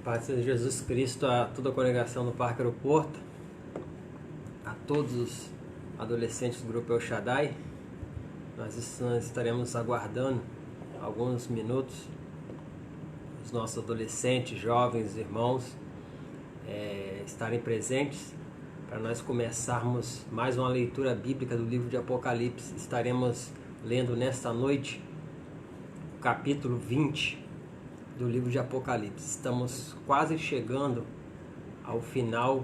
Paz de Jesus Cristo a toda a congregação do Parque Aeroporto, a todos os adolescentes do grupo El Shaddai. Nós estaremos aguardando alguns minutos os nossos adolescentes, jovens, irmãos estarem presentes para nós começarmos mais uma leitura bíblica do livro de Apocalipse. Estaremos lendo nesta noite o capítulo 20 do livro de Apocalipse. Estamos quase chegando ao final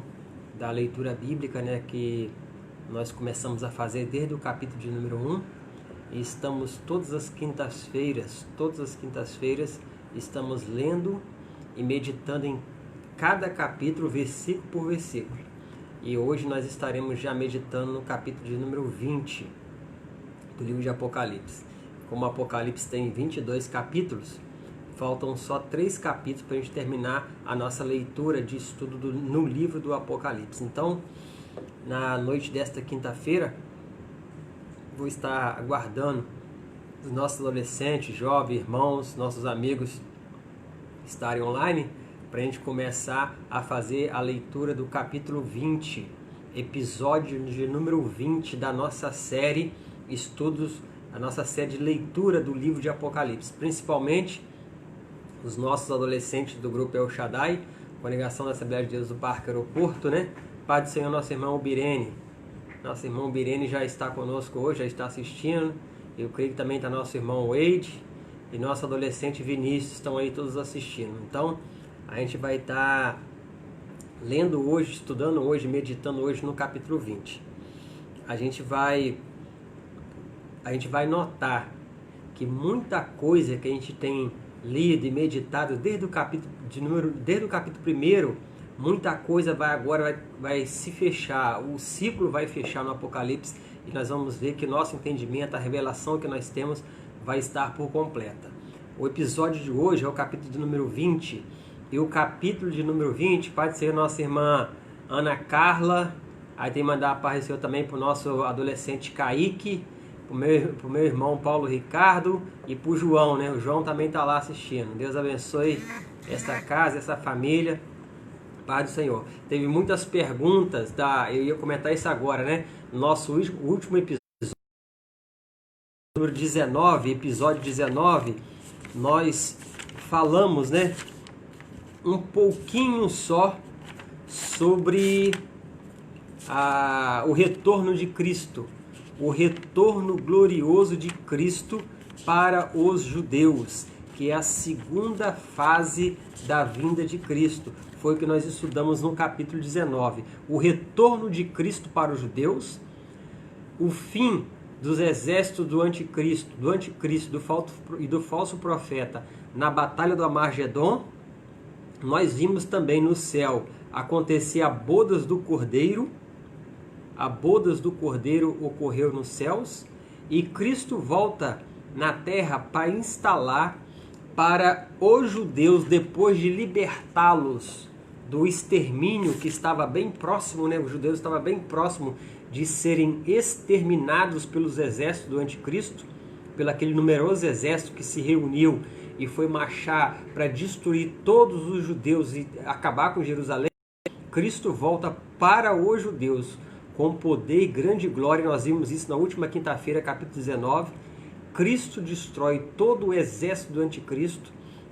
da leitura bíblica, que nós começamos a fazer desde o capítulo de número 1, e estamos todas as quintas-feiras estamos lendo e meditando em cada capítulo, versículo por versículo. E hoje nós estaremos já meditando no capítulo de número 20 do livro de Apocalipse. Como o Apocalipse tem 22 capítulos, faltam só 3 capítulos para a gente terminar a nossa leitura de estudo no livro do Apocalipse. Então, na noite desta quinta-feira, vou estar aguardando os nossos adolescentes, jovens, irmãos, nossos amigos estarem online para a gente começar a fazer a leitura do capítulo 20, episódio de número 20 da nossa série Estudos, a nossa série de leitura do livro de Apocalipse, principalmente os nossos adolescentes do grupo El Shaddai, congregação da Assembleia de Deus do Parque Aeroporto, Pai do Senhor, nosso irmão Birene. Nosso irmão Birene já está conosco hoje, já está assistindo. Eu creio que também está nosso irmão Wade e nosso adolescente Vinícius, estão aí todos assistindo. Então, a gente vai estar lendo hoje, estudando hoje, meditando hoje no capítulo 20. A gente vai notar que muita coisa que a gente tem lido e meditado desde o capítulo 1, muita coisa vai se fechar, o ciclo vai fechar no Apocalipse, e nós vamos ver que nosso entendimento, a revelação que nós temos, vai estar por completa. O episódio de hoje é o capítulo de número 20, e o capítulo de número 20 pode ser nossa irmã Ana Carla, aí tem que mandar a paz do Senhor também para o nosso adolescente Kaique, pro meu irmão Paulo Ricardo e pro João, O João também está lá assistindo. Deus abençoe essa casa, essa família. Paz do Senhor. Teve muitas perguntas, eu ia comentar isso agora, Nosso último episódio, número 19, episódio 19, nós falamos, um pouquinho só sobre o retorno de Cristo. O retorno glorioso de Cristo para os judeus, que é a segunda fase da vinda de Cristo. Foi o que nós estudamos no capítulo 19. O retorno de Cristo para os judeus, o fim dos exércitos do anticristo e do falso profeta na batalha do Armagedon. Nós vimos também no céu acontecer a bodas do Cordeiro. A bodas do Cordeiro ocorreu nos céus, e Cristo volta na terra para instalar para os judeus, depois de libertá-los do extermínio que estava bem próximo, Os judeus estavam bem próximo de serem exterminados pelos exércitos do anticristo, pelo aquele numeroso exército que se reuniu e foi marchar para destruir todos os judeus e acabar com Jerusalém. Cristo volta para os judeus com poder e grande glória. Nós vimos isso na última quinta-feira, capítulo 19. Cristo destrói todo o exército do anticristo,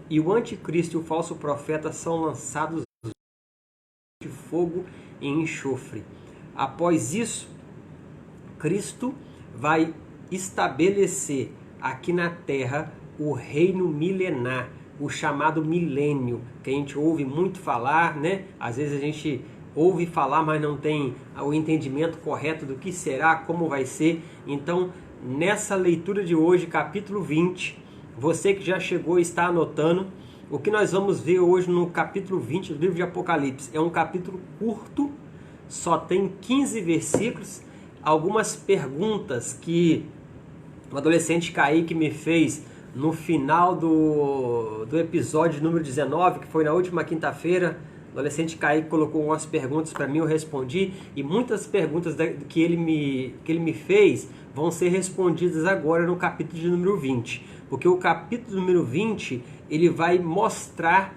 e o anticristo e o falso profeta são lançados de fogo e enxofre. Após isso, Cristo vai estabelecer aqui na terra o reino milenar, o chamado milênio, que a gente ouve muito falar, Às vezes a gente ouve falar, mas não tem o entendimento correto do que será, como vai ser. Então, nessa leitura de hoje, capítulo 20, você que já chegou e está anotando, o que nós vamos ver hoje no capítulo 20 do livro de Apocalipse é um capítulo curto, só tem 15 versículos. Algumas perguntas que o adolescente Kaique me fez no final do episódio número 19, que foi na última quinta-feira. O adolescente Kaique colocou umas perguntas para mim, eu respondi, e muitas perguntas que ele me fez vão ser respondidas agora no capítulo de número 20, porque o capítulo número 20 ele vai mostrar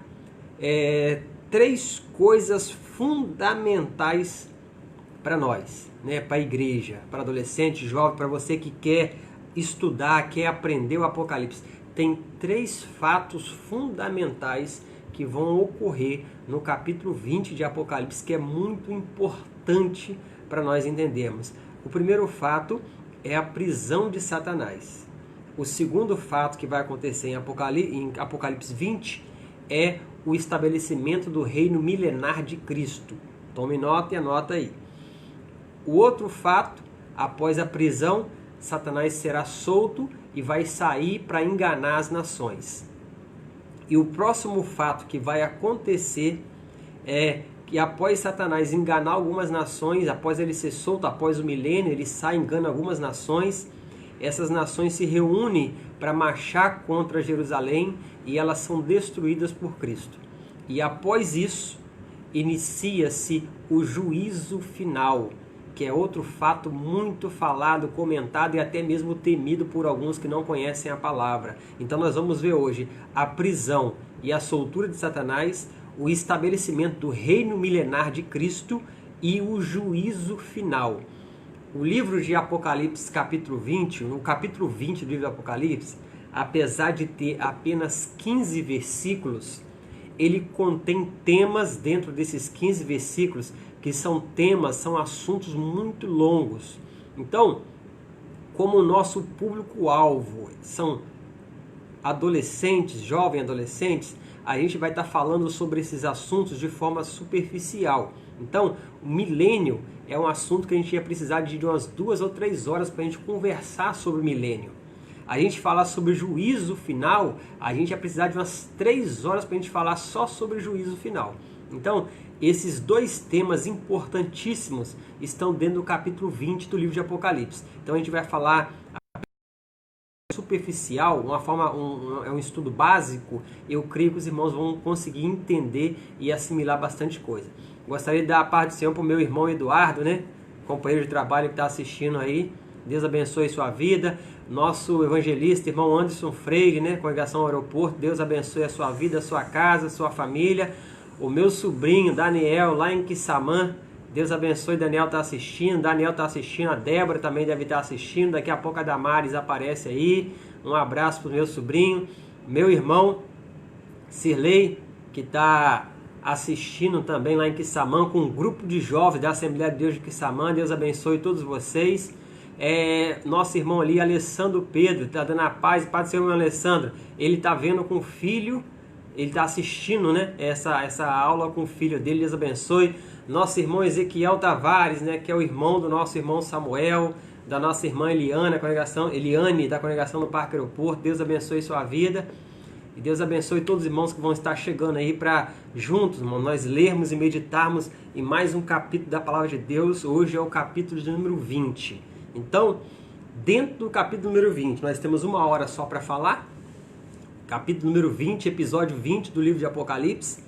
três coisas fundamentais para nós, né? Para a igreja, para adolescente, jovem, para você que quer estudar, quer aprender o Apocalipse. Tem três fatos fundamentais que vão ocorrer no capítulo 20 de Apocalipse, que é muito importante para nós entendermos. O primeiro fato é a prisão de Satanás. O segundo fato que vai acontecer em Apocalipse 20 é o estabelecimento do reino milenar de Cristo. Tome nota e anota aí. O outro fato, após a prisão, Satanás será solto e vai sair para enganar as nações. E o próximo fato que vai acontecer é que após Satanás enganar algumas nações, após ele ser solto, após o milênio, ele sai e engana algumas nações. Essas nações se reúnem para marchar contra Jerusalém e elas são destruídas por Cristo. E após isso, inicia-se o juízo final, que é outro fato muito falado, comentado e até mesmo temido por alguns que não conhecem a palavra. Então nós vamos ver hoje a prisão e a soltura de Satanás, o estabelecimento do reino milenar de Cristo e o juízo final. O livro de Apocalipse, capítulo 20, no capítulo 20 do livro de Apocalipse, apesar de ter apenas 15 versículos, ele contém temas dentro desses 15 versículos que são temas, são assuntos muito longos. Então, como o nosso público-alvo são adolescentes, jovens adolescentes, a gente vai estar falando sobre esses assuntos de forma superficial. Então, o milênio é um assunto que a gente ia precisar de umas 2 ou 3 horas para a gente conversar sobre o milênio. A gente falar sobre juízo final, a gente ia precisar de umas 3 horas para a gente falar só sobre juízo final. Então, esses dois temas importantíssimos estão dentro do capítulo 20 do livro de Apocalipse. Então a gente vai falar superficial, é um estudo básico. Eu creio que os irmãos vão conseguir entender e assimilar bastante coisa. Gostaria de dar a paz do Senhor para o meu irmão Eduardo, né? Companheiro de trabalho que está assistindo aí. Deus abençoe sua vida. Nosso evangelista, irmão Anderson Freire, né? Congregação Aeroporto. Deus abençoe a sua vida, a sua casa, a sua família. O meu sobrinho Daniel, lá em Quissamã, Deus abençoe. Daniel está assistindo, a Débora também deve estar assistindo. Daqui a pouco a Damares aparece aí. Um abraço para o meu sobrinho. Meu irmão Sirley, que está assistindo também lá em Quissamã, com um grupo de jovens da Assembleia de Deus de Quissamã. Deus abençoe todos vocês. Nosso irmão ali, Alessandro Pedro, está dando a paz do Senhor, Alessandro. Ele está vendo com o filho. Ele está assistindo, né, essa aula com o filho dele, Deus abençoe. Nosso irmão Ezequiel Tavares, né, que é o irmão do nosso irmão Samuel, da nossa irmã Eliane, da congregação do Parque Aeroporto. Deus abençoe sua vida. E Deus abençoe todos os irmãos que vão estar chegando aí para juntos, irmão, nós lermos e meditarmos em mais um capítulo da Palavra de Deus. Hoje é o capítulo de número 20. Então, dentro do capítulo número 20, nós temos 1 hora só para falar. Capítulo número 20, episódio 20 do livro de Apocalipse.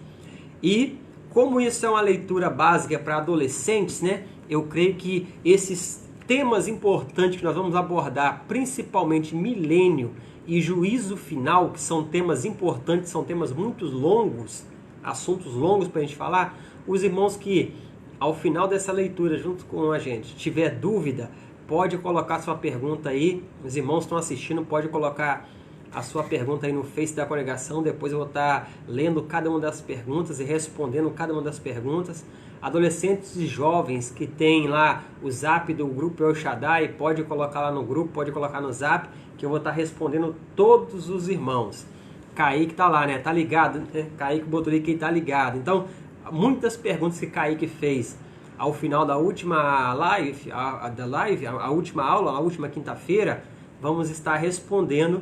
E como isso é uma leitura básica para adolescentes, né? Eu creio que esses temas importantes que nós vamos abordar, principalmente milênio e juízo final, que são temas importantes, são temas muito longos, assuntos longos para a gente falar. Os irmãos que ao final dessa leitura, junto com a gente, tiver dúvida, pode colocar sua pergunta aí. Os irmãos que estão assistindo, pode colocar a sua pergunta aí no Face da congregação. Depois eu vou estar lendo cada uma das perguntas e respondendo cada uma das perguntas. Adolescentes e jovens que tem lá o zap do grupo El Shaddai, pode colocar lá no grupo, pode colocar no zap, que eu vou estar respondendo todos os irmãos. Kaique tá lá, né? Tá ligado, né? Kaique botou ali que tá ligado. Então, muitas perguntas que Kaique fez ao final da última live, a última aula, a última quinta-feira, vamos estar respondendo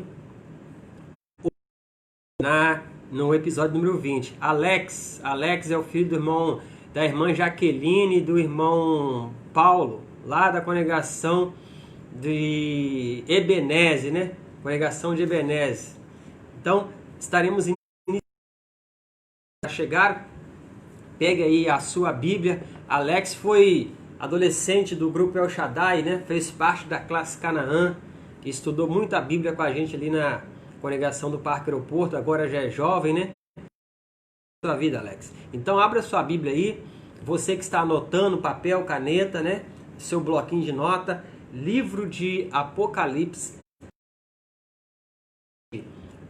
no episódio número 20. Alex é o filho da irmã Jaqueline e do irmão Paulo, lá da congregação de Ebeneze, né? Congregação de Ebeneze. Então, estaremos a chegar. Pegue aí a sua Bíblia. Alex foi adolescente do grupo El Shaddai, né? Fez parte da classe Canaã, estudou muito a Bíblia com a gente ali na congregação do Parque Aeroporto, agora já é jovem, né? sua vida, Alex. Então abra sua Bíblia aí, você que está anotando, papel, caneta, né? Seu bloquinho de nota, livro de Apocalipse.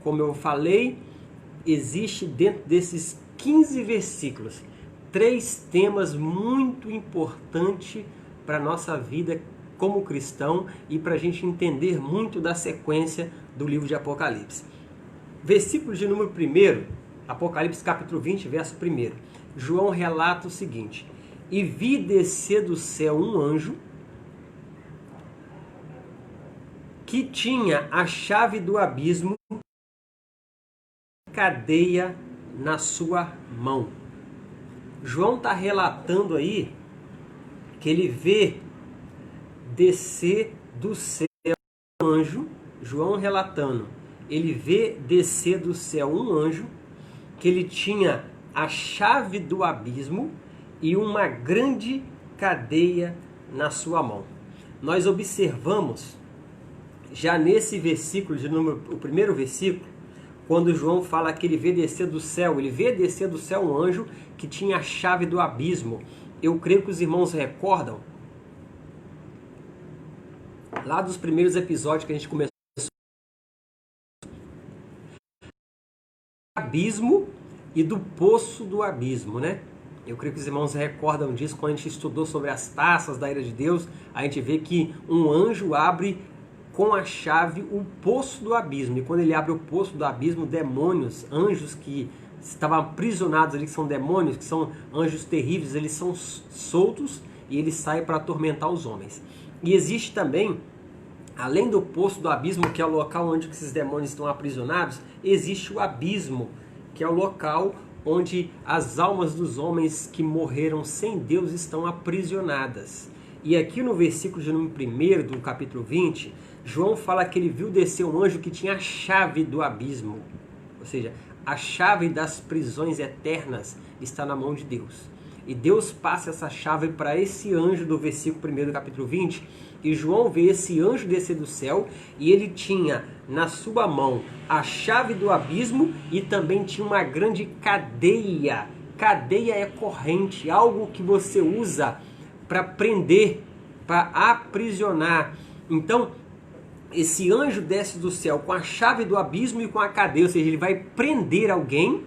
Como eu falei, existe dentro desses 15 versículos 3 temas muito importantes para a nossa vida como cristão e para a gente entender muito da sequência do livro de Apocalipse. Versículo de número 1, Apocalipse capítulo 20, verso 1. João relata o seguinte: e vi descer do céu um anjo que tinha a chave do abismo, cadeia na sua mão. João está relatando aí que ele vê descer do céu um anjo. João relatando, ele vê descer do céu um anjo que ele tinha a chave do abismo e uma grande cadeia na sua mão. Nós observamos já nesse versículo, o primeiro versículo, quando João fala que ele vê descer do céu, ele vê descer do céu um anjo que tinha a chave do abismo. Eu creio que os irmãos recordam, lá dos primeiros episódios que a gente começou, abismo e do poço do abismo, né? Eu creio que os irmãos recordam disso quando a gente estudou sobre as taças da ira de Deus. A gente vê que um anjo abre com a chave o poço do abismo. E quando ele abre o poço do abismo, demônios, anjos que estavam aprisionados ali, que são demônios, que são anjos terríveis, eles são soltos e eles saem para atormentar os homens. E existe também, além do poço do abismo, que é o local onde esses demônios estão aprisionados, existe o abismo, que é o local onde as almas dos homens que morreram sem Deus estão aprisionadas. E aqui no versículo de número 1 do capítulo 20, João fala que ele viu descer um anjo que tinha a chave do abismo. Ou seja, a chave das prisões eternas está na mão de Deus. E Deus passa essa chave para esse anjo do versículo 1 do capítulo 20. E João vê esse anjo descer do céu e ele tinha na sua mão a chave do abismo e também tinha uma grande cadeia. Cadeia é corrente, algo que você usa para prender, para aprisionar. Então, esse anjo desce do céu com a chave do abismo e com a cadeia, ou seja, ele vai prender alguém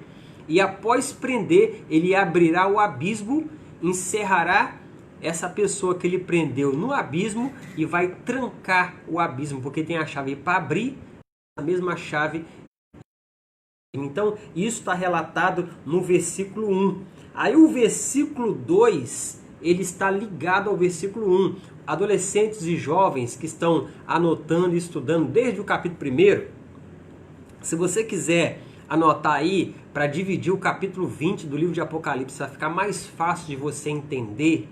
e após prender, ele abrirá o abismo, encerrará essa pessoa que ele prendeu no abismo e vai trancar o abismo, porque tem a chave para abrir, a mesma chave. Então, isso está relatado no versículo 1. Aí o versículo 2, ele está ligado ao versículo 1. Adolescentes e jovens que estão anotando e estudando desde o capítulo 1, se você quiser anotar aí para dividir o capítulo 20 do livro de Apocalipse, vai ficar mais fácil de você entender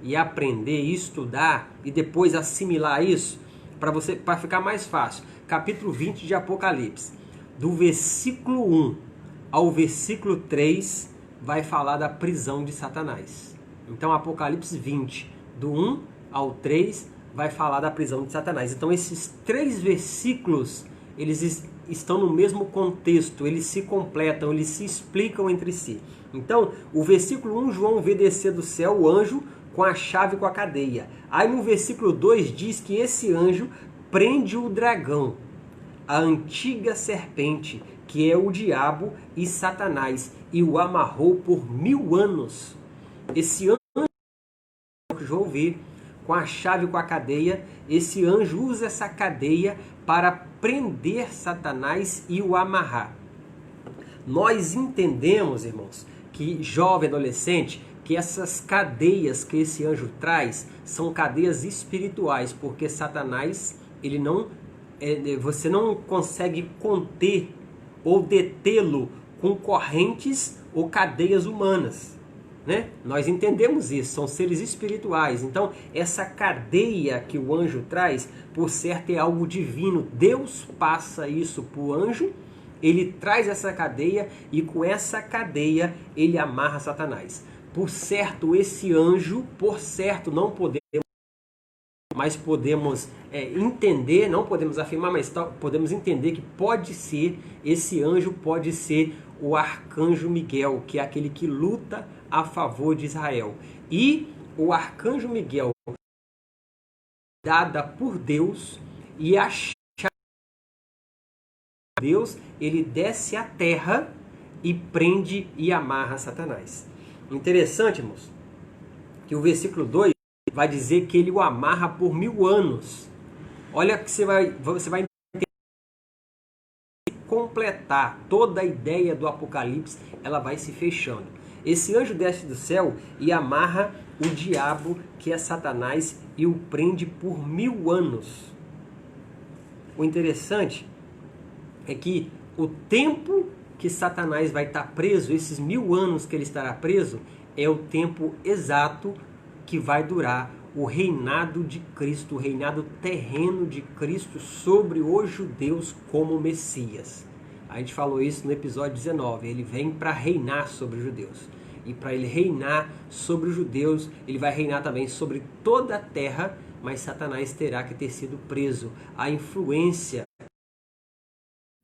e aprender e estudar e depois assimilar isso, para ficar mais fácil. Capítulo 20 de Apocalipse, do versículo 1 ao versículo 3, vai falar da prisão de Satanás. Então, Apocalipse 20, do 1 ao 3, vai falar da prisão de Satanás. Então, esses 3 versículos, eles estão no mesmo contexto, eles se completam, eles se explicam entre si. Então, o versículo 1, João vê descer do céu o anjo com a chave e com a cadeia. Aí no versículo 2 diz que esse anjo prende o dragão, a antiga serpente, que é o diabo e Satanás, e o amarrou por 1000 anos. Esse anjo que João vê com a chave e com a cadeia, esse anjo usa essa cadeia para prender Satanás e o amarrar. Nós entendemos, irmãos, que jovem, adolescente, que essas cadeias que esse anjo traz são cadeias espirituais, porque Satanás, ele não, você não consegue conter ou detê-lo com correntes ou cadeias humanas, né? Nós entendemos isso, são seres espirituais. Então, essa cadeia que o anjo traz, por certo, é algo divino. Deus passa isso para o anjo, ele traz essa cadeia e com essa cadeia ele amarra Satanás. Por certo, esse anjo, por certo, não podemos, mas podemos entender, não podemos afirmar, mas podemos entender que pode ser, esse anjo pode ser o arcanjo Miguel, que é aquele que luta a favor de Israel. E o arcanjo Miguel, dada por Deus, e a chave de Deus, ele desce à terra e prende e amarra Satanás. Interessante, irmãos, que o versículo 2 vai dizer que ele o amarra por 1000 anos. Olha que você vai completar toda a ideia do Apocalipse, ela vai se fechando. Esse anjo desce do céu e amarra o diabo, que é Satanás, e o prende por 1000 anos. O interessante é que o tempo que Satanás vai estar preso, esses 1000 anos que ele estará preso, é o tempo exato que vai durar o reinado de Cristo, o reinado terreno de Cristo sobre os judeus como Messias. A gente falou isso no episódio 19, ele vem para reinar sobre os judeus. E para ele reinar sobre os judeus, ele vai reinar também sobre toda a terra, mas Satanás terá que ter sido preso. A influência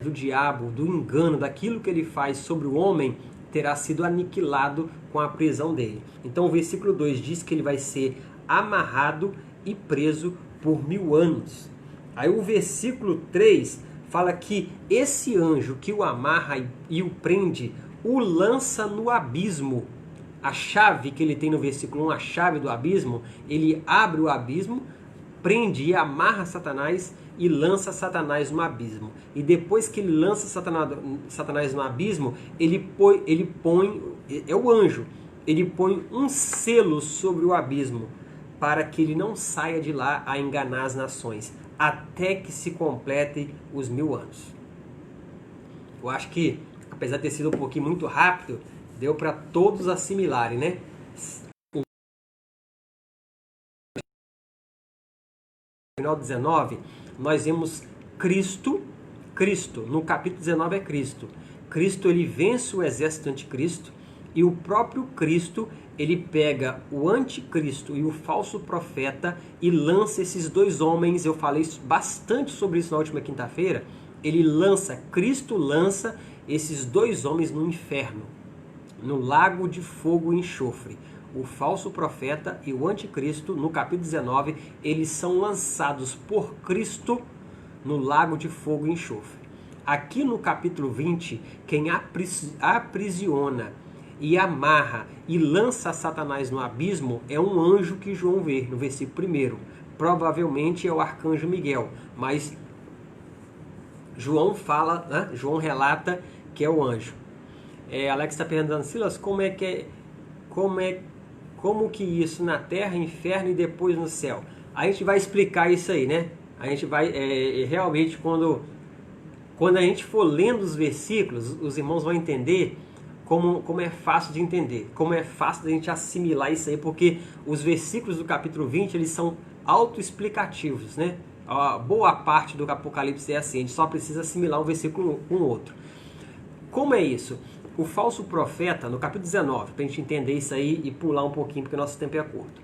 do diabo, do engano, daquilo que ele faz sobre o homem, terá sido aniquilado com a prisão dele. Então o versículo 2 diz que ele vai ser amarrado e preso por 1000 anos. Aí o versículo 3 fala que esse anjo que o amarra e o prende, o lança no abismo. A chave que ele tem no versículo 1, a chave do abismo, ele abre o abismo, prende e amarra Satanás e lança Satanás no abismo. E depois que ele lança Satanás no abismo, ele põe, é o anjo, ele põe um selo sobre o abismo, para que ele não saia de lá a enganar as nações, até que se complete os 1000 anos. Eu acho que, apesar de ter sido um pouquinho muito rápido, deu para todos assimilarem, né? No final 19, nós vemos Cristo, no capítulo 19 é Cristo. Cristo, ele vence o exército anticristo, e o próprio Cristo, ele pega o anticristo e o falso profeta e lança esses dois homens. Eu falei bastante sobre isso na última quinta-feira. Cristo lança esses dois homens no inferno, no lago de fogo e enxofre. O falso profeta e o anticristo, no capítulo 19, eles são lançados por Cristo no lago de fogo e enxofre. Aqui no capítulo 20, quem aprisiona e amarra e lança Satanás no abismo é um anjo que João vê no versículo 1. Provavelmente é o arcanjo Miguel, mas João fala, né? João relata que é o anjo. Alex está perguntando, Silas, como que isso na terra, inferno e depois no céu? A gente vai explicar isso aí, né? A gente vai, realmente, quando a gente for lendo os versículos, os irmãos vão entender como é fácil de entender, como é fácil da gente assimilar isso aí, porque os versículos do capítulo 20, eles são autoexplicativos, né? A boa parte do Apocalipse é assim, a gente só precisa assimilar um versículo com o outro. Como é isso? O falso profeta, no capítulo 19, para a gente entender isso aí e pular um pouquinho, porque o nosso tempo é curto.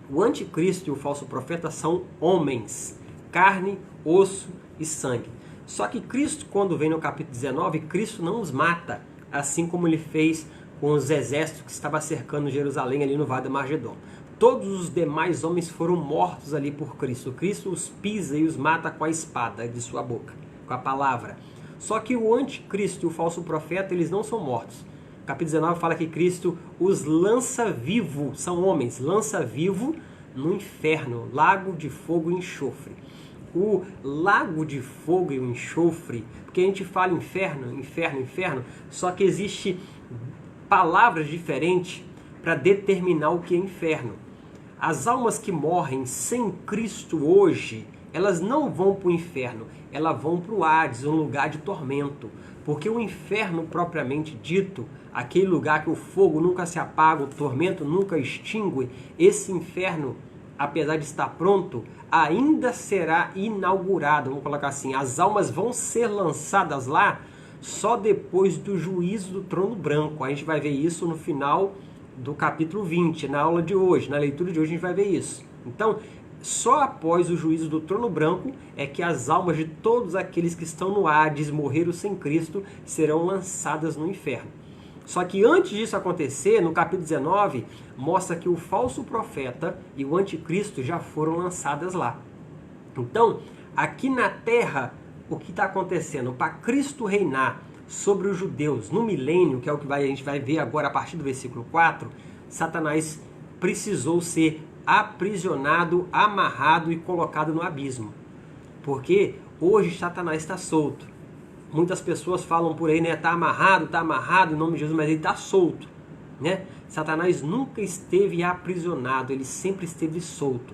O anticristo e o falso profeta são homens, carne, osso e sangue. Só que Cristo, quando vem no capítulo 19, Cristo não os mata, assim como ele fez com os exércitos que estavam cercando Jerusalém ali no Vale do Margedon. Todos os demais homens foram mortos ali por Cristo. Cristo os pisa e os mata com a espada de sua boca, com a palavra. Só que o anticristo e o falso profeta, eles não são mortos. Capítulo 19 fala que Cristo os lança vivo, são homens, lança vivo no inferno, lago de fogo e enxofre. O lago de fogo e o enxofre, porque a gente fala inferno, só que existe palavras diferentes para determinar o que é inferno. As almas que morrem sem Cristo hoje, elas não vão para o inferno, elas vão para o Hades, um lugar de tormento. Porque o inferno propriamente dito, aquele lugar que o fogo nunca se apaga, o tormento nunca extingue, esse inferno, apesar de estar pronto, ainda será inaugurado, vamos colocar assim. As almas vão ser lançadas lá só depois do juízo do trono branco. A gente vai ver isso no final do capítulo 20, na aula de hoje, na leitura de hoje a gente vai ver isso. Então, só após o juízo do trono branco é que as almas de todos aqueles que estão no Hades, morreram sem Cristo, serão lançadas no inferno. Só que antes disso acontecer, no capítulo 19, mostra que o falso profeta e o anticristo já foram lançadas lá. Então, aqui na terra, o que está acontecendo? Para Cristo reinar sobre os judeus no milênio, que é o que a gente vai ver agora a partir do versículo 4, Satanás precisou ser aprisionado, amarrado e colocado no abismo. Porque hoje Satanás está solto. Muitas pessoas falam por aí, né? Está amarrado em nome de Jesus, mas ele está solto, né? Satanás nunca esteve aprisionado, ele sempre esteve solto.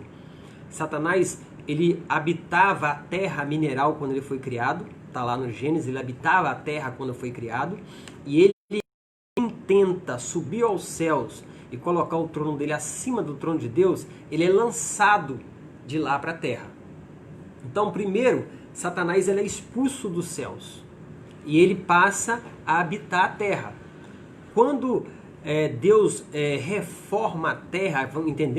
Satanás, ele habitava a terra mineral quando ele foi criado, está lá no Gênesis, ele habitava a terra quando foi criado, e ele tenta subir aos céus e colocar o trono dele acima do trono de Deus, ele é lançado de lá para a terra. Então, primeiro, Satanás ele é expulso dos céus e ele passa a habitar a terra. Quando Deus reforma a terra,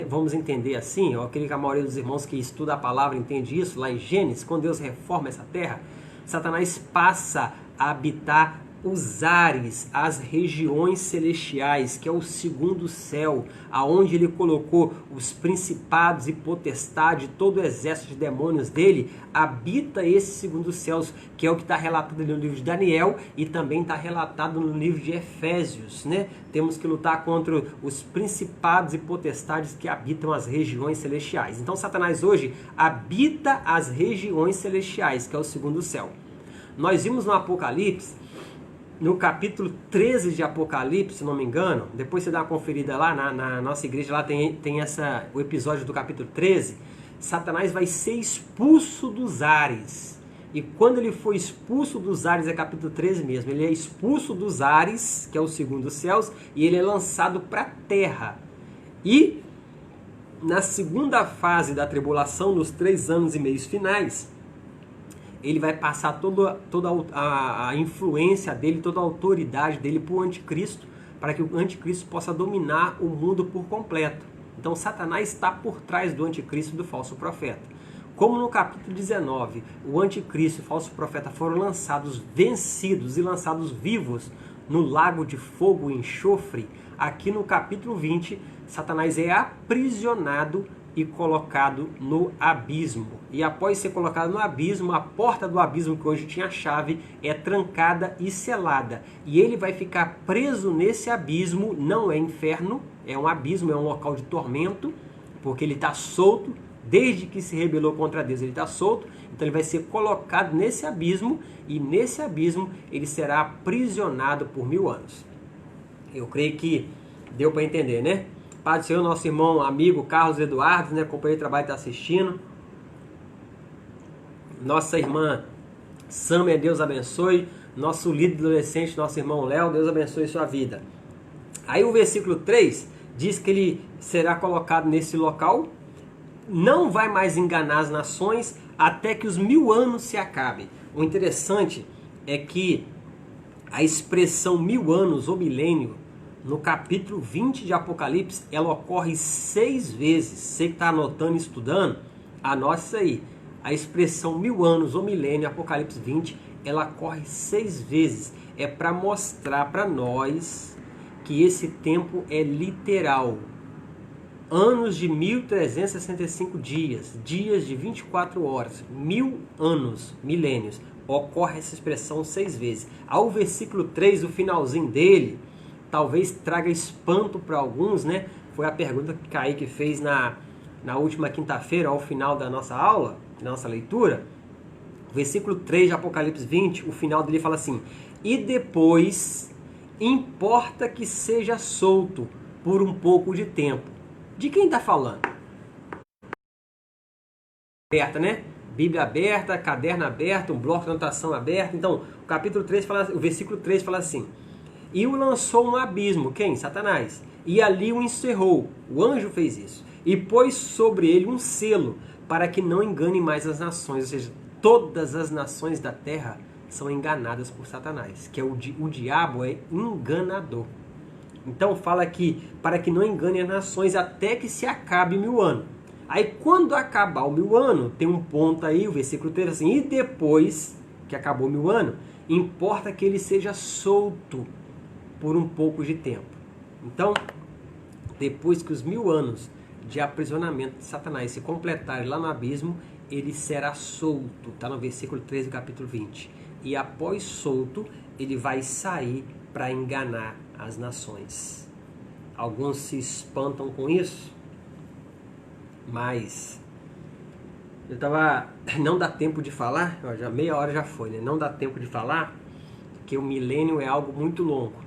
vamos entender assim, eu acredito que a maioria dos irmãos que estuda a palavra entende isso, lá em Gênesis, quando Deus reforma essa terra, Satanás passa a habitar os ares, as regiões celestiais, que é o segundo céu, aonde ele colocou os principados e potestades, todo o exército de demônios dele, habita esse segundo céu, que é o que está relatado no livro de Daniel e também está relatado no livro de Efésios, né? Temos que lutar contra os principados e potestades que habitam as regiões celestiais. Então Satanás hoje habita as regiões celestiais, que é o segundo céu. Nós vimos no Apocalipse, no capítulo 13 de Apocalipse, se não me engano, depois você dá uma conferida lá, na nossa igreja lá tem o episódio do capítulo 13, Satanás vai ser expulso dos ares. E quando ele foi expulso dos ares, é capítulo 13 mesmo, ele é expulso dos ares, que é o segundo céus, e ele é lançado para a terra. E na segunda fase da tribulação, nos 3 anos e meio finais, ele vai passar toda a influência dele, toda a autoridade dele para o anticristo, para que o anticristo possa dominar o mundo por completo. Então Satanás está por trás do anticristo e do falso profeta. Como no capítulo 19, o anticristo e o falso profeta foram lançados vencidos e lançados vivos no lago de fogo e enxofre, aqui no capítulo 20, Satanás é aprisionado e colocado no abismo. E após ser colocado no abismo, a porta do abismo, que hoje tinha chave, é trancada e selada. E ele vai ficar preso nesse abismo, não é inferno, é um abismo, é um local de tormento, porque ele está solto, desde que se rebelou contra Deus, ele está solto, então ele vai ser colocado nesse abismo, e nesse abismo ele será aprisionado por 1000 anos. Eu creio que deu para entender, né? Pai do Senhor, nosso irmão, amigo Carlos Eduardo, né, companheiro de trabalho, está assistindo. Nossa irmã Samia, Deus abençoe. Nosso líder adolescente, nosso irmão Léo, Deus abençoe sua vida. Aí o versículo 3 diz que ele será colocado nesse local, não vai mais enganar as nações até que os 1000 anos se acabem. O interessante é que a expressão 1000 anos ou milênio, no capítulo 20 de Apocalipse, ela ocorre 6 vezes. Você que está anotando e estudando, anote isso aí. A expressão 1000 anos ou milênio, Apocalipse 20, ela ocorre 6 vezes. É para mostrar para nós que esse tempo é literal. Anos de 1365 dias, dias de 24 horas, 1000 anos, milênios. Ocorre essa expressão 6 vezes. Ao versículo 3, o finalzinho dele, talvez traga espanto para alguns, né? Foi a pergunta que Kaique fez na última quinta-feira, ao final da nossa aula, da nossa leitura. O versículo 3 de Apocalipse 20, o final dele fala assim: e depois importa que seja solto por um pouco de tempo. De quem está falando? Aberta, né? Bíblia aberta, caderno aberto, um bloco de anotação aberto. Então, o capítulo 3 fala, o versículo 3 fala assim: e o lançou no abismo. Quem? Satanás. E ali o encerrou. O anjo fez isso. E pôs sobre ele um selo, para que não engane mais as nações. Ou seja, todas as nações da terra são enganadas por Satanás. Que é o diabo é enganador. Então fala aqui, para que não engane as nações até que se acabe 1000 anos. Aí quando acabar o 1000 anos, tem um ponto aí, o versículo 3 assim, e depois que acabou o 1000 anos, importa que ele seja solto por um pouco de tempo. Então, depois que os 1000 anos de aprisionamento de Satanás se completarem lá no abismo, ele será solto, está no versículo 13 do capítulo 20. E após solto, ele vai sair para enganar as nações. Alguns se espantam com isso, mas não dá tempo de falar, já meia hora já foi, né? Não dá tempo de falar, porque o milênio é algo muito longo.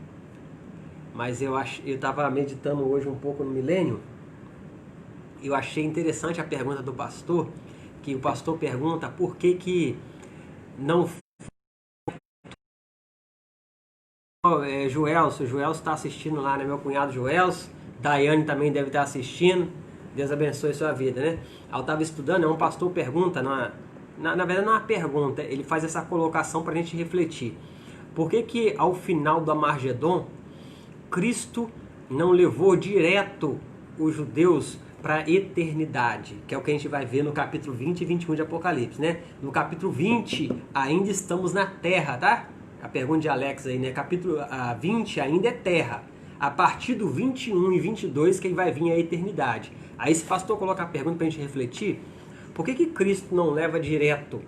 Mas eu estava meditando hoje um pouco no milênio, eu achei interessante a pergunta do pastor, que o pastor pergunta por que não... Joelso está assistindo lá, né? Meu cunhado Joelso, Daiane também deve estar assistindo, Deus abençoe sua vida, né? Eu estava estudando, um pastor pergunta, na verdade não é uma pergunta, ele faz essa colocação para a gente refletir. Por que ao final do Armagedon, Cristo não levou direto os judeus para a eternidade, que é o que a gente vai ver no capítulo 20 e 21 de Apocalipse, né? No capítulo 20, ainda estamos na terra, tá? A pergunta de Alex aí, né? Capítulo 20 ainda é terra. A partir do 21 e 22 que vai vir a eternidade. Aí esse pastor coloca a pergunta para a gente refletir. Por que Cristo não leva direto,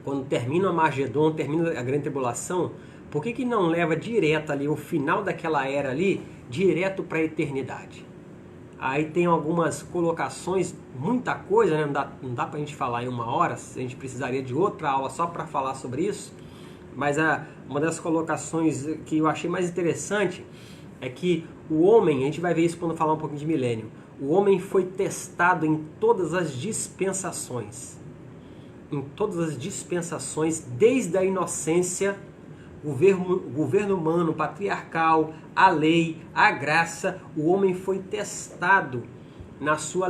quando termina o Armagedon, termina a grande tribulação, por que não leva direto ali, o final daquela era ali, direto para a eternidade? Aí tem algumas colocações, muita coisa, né? Não dá para a gente falar em uma hora, a gente precisaria de outra aula só para falar sobre isso. Mas uma das colocações que eu achei mais interessante é que o homem, a gente vai ver isso quando falar um pouquinho de milênio, o homem foi testado em todas as dispensações. Em todas as dispensações, desde a inocência, o governo humano, patriarcal, a lei, a graça, o homem foi testado na sua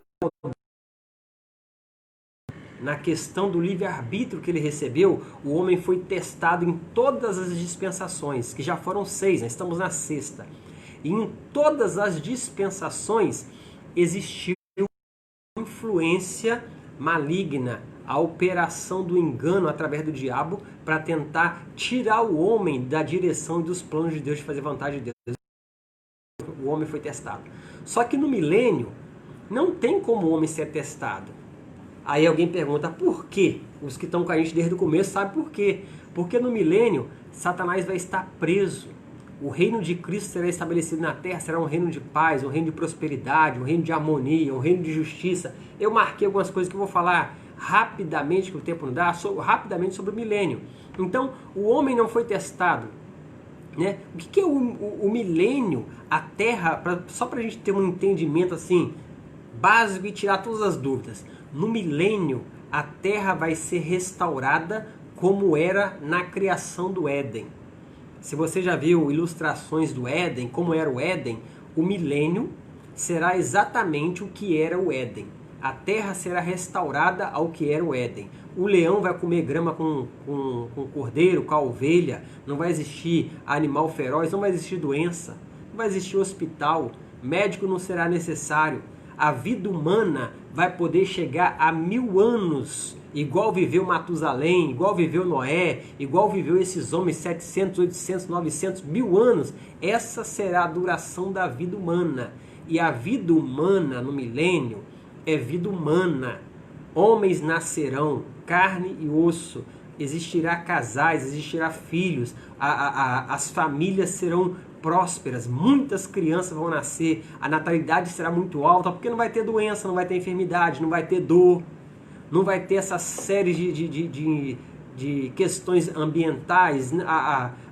na questão do livre-arbítrio que ele recebeu, o homem foi testado em todas as dispensações, que já foram 6, nós estamos na 6ª. E em todas as dispensações existiu influência maligna, a operação do engano através do diabo para tentar tirar o homem da direção e dos planos de Deus, de fazer vontade de Deus. O homem foi testado. Só que no milênio não tem como o homem ser testado. Aí alguém pergunta, por quê? Os que estão com a gente desde o começo sabem por quê. Porque no milênio, Satanás vai estar preso. O reino de Cristo será estabelecido na terra, será um reino de paz, um reino de prosperidade, um reino de harmonia, um reino de justiça. Eu marquei algumas coisas que eu vou falar rapidamente, que o tempo não dá, rapidamente sobre o milênio. Então, o homem não foi testado, né? O que é o milênio, a terra, só para a gente ter um entendimento assim, básico e tirar todas as dúvidas. No milênio, a terra vai ser restaurada como era na criação do Éden. Se você já viu ilustrações do Éden, como era o Éden, o milênio será exatamente o que era o Éden. A terra será restaurada ao que era o Éden. O leão vai comer grama com o cordeiro, com a ovelha. Não vai existir animal feroz, não vai existir doença, não vai existir hospital, médico não será necessário. A vida humana vai poder chegar a 1000 anos, igual viveu Matusalém, igual viveu Noé, igual viveu esses homens 700, 800, 900, 1000 anos. Essa será a duração da vida humana. E a vida humana no milênio é vida humana. Homens nascerão, carne e osso. Existirá casais, existirá filhos. As famílias serão prósperas, muitas crianças vão nascer, a natalidade será muito alta, porque não vai ter doença, não vai ter enfermidade, não vai ter dor, não vai ter essa série de questões ambientais,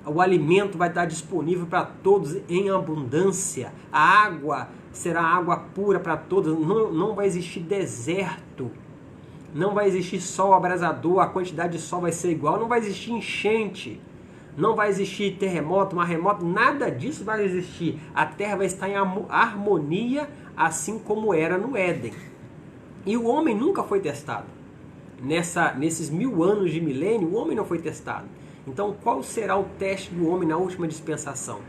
o alimento vai estar disponível para todos em abundância, a água será água pura para todos, não vai existir deserto, não vai existir sol abrasador, a quantidade de sol vai ser igual, não vai existir enchente, não vai existir terremoto, maremoto, nada disso vai existir. A terra vai estar em harmonia, assim como era no Éden. E o homem nunca foi testado. Nesses 1000 anos de milênio, o homem não foi testado. Então, qual será o teste do homem na última dispensação?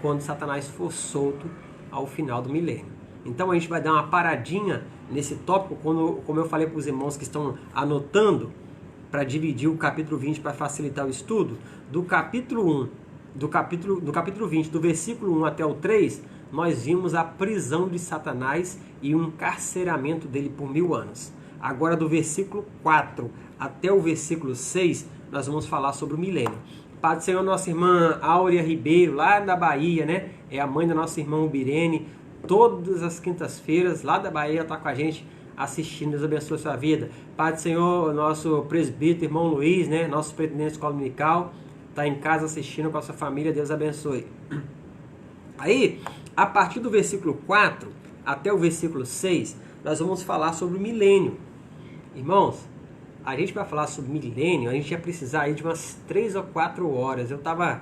Quando Satanás for solto ao final do milênio. Então a gente vai dar uma paradinha nesse tópico, como eu falei para os irmãos que estão anotando, para dividir o capítulo 20 para facilitar o estudo, do capítulo 20, do versículo 1 até o 3, nós vimos a prisão de Satanás e o encarceramento dele por 1000 anos. Agora do versículo 4 até o versículo 6, nós vamos falar sobre o milênio. Pai do Senhor, nossa irmã Áurea Ribeiro, lá da Bahia, né? É a mãe da nossa irmã Ubirene. Todas as quintas-feiras, lá da Bahia, está com a gente assistindo. Deus abençoe a sua vida. Pai do Senhor, nosso presbítero, irmão Luiz, né? Nosso pretendente da escola dominical, está em casa assistindo com a sua família. Deus abençoe. Aí, a partir do versículo 4 até o versículo 6, nós vamos falar sobre o milênio. Irmãos, a gente vai falar sobre milênio, a gente ia precisar aí de umas 3 ou 4 horas. Eu estava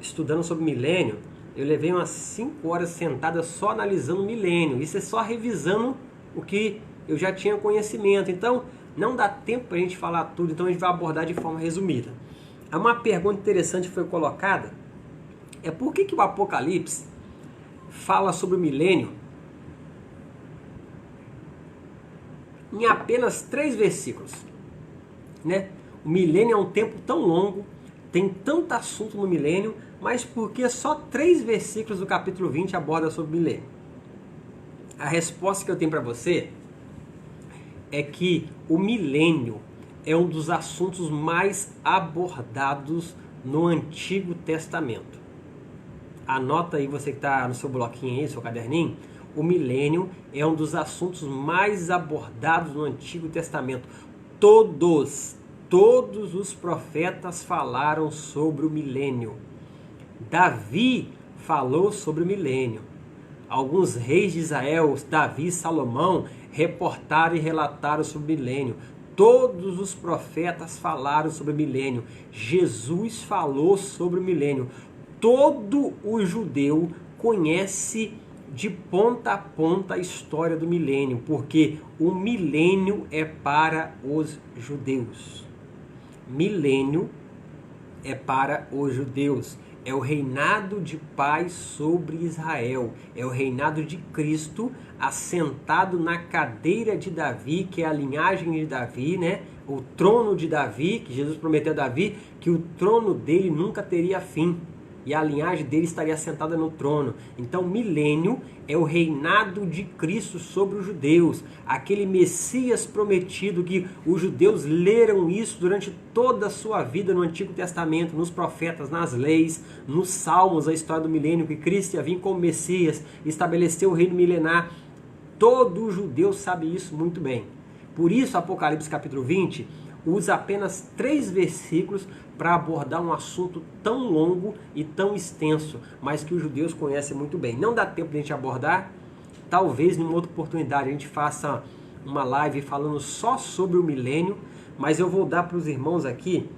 estudando sobre milênio, eu levei umas 5 horas sentada só analisando o milênio. Isso é só revisando o que eu já tinha conhecimento. Então, não dá tempo para a gente falar tudo, então a gente vai abordar de forma resumida. Uma pergunta interessante foi colocada, é por que o Apocalipse fala sobre o milênio em apenas 3 versículos, né? O milênio é um tempo tão longo, tem tanto assunto no milênio, mas por que só 3 versículos do capítulo 20 abordam sobre o milênio? A resposta que eu tenho para você é que o milênio é um dos assuntos mais abordados no Antigo Testamento. Anota aí, você que está no seu bloquinho aí, seu caderninho. O milênio é um dos assuntos mais abordados no Antigo Testamento. Todos os profetas falaram sobre o milênio. Davi falou sobre o milênio. Alguns reis de Israel, Davi e Salomão, reportaram e relataram sobre o milênio. Todos os profetas falaram sobre o milênio. Jesus falou sobre o milênio. Todo o judeu conhece de ponta a ponta a história do milênio, porque o milênio é para os judeus. Milênio é para os judeus. É o reinado de paz sobre Israel. É o reinado de Cristo assentado na cadeira de Davi, que é a linhagem de Davi, né? O trono de Davi, que Jesus prometeu a Davi, que o trono dele nunca teria fim. E a linhagem dele estaria assentada no trono. Então, milênio é o reinado de Cristo sobre os judeus. Aquele Messias prometido que os judeus leram isso durante toda a sua vida no Antigo Testamento, nos profetas, nas leis, nos salmos, a história do milênio, que Cristo ia vir como Messias, estabeleceu o reino milenar. Todo judeu sabe isso muito bem. Por isso, Apocalipse capítulo 20 usa apenas 3 versículos para abordar um assunto tão longo e tão extenso, mas que os judeus conhecem muito bem. Não dá tempo de a gente abordar, talvez numa outra oportunidade a gente faça uma live falando só sobre o milênio, mas eu vou dar para os irmãos aqui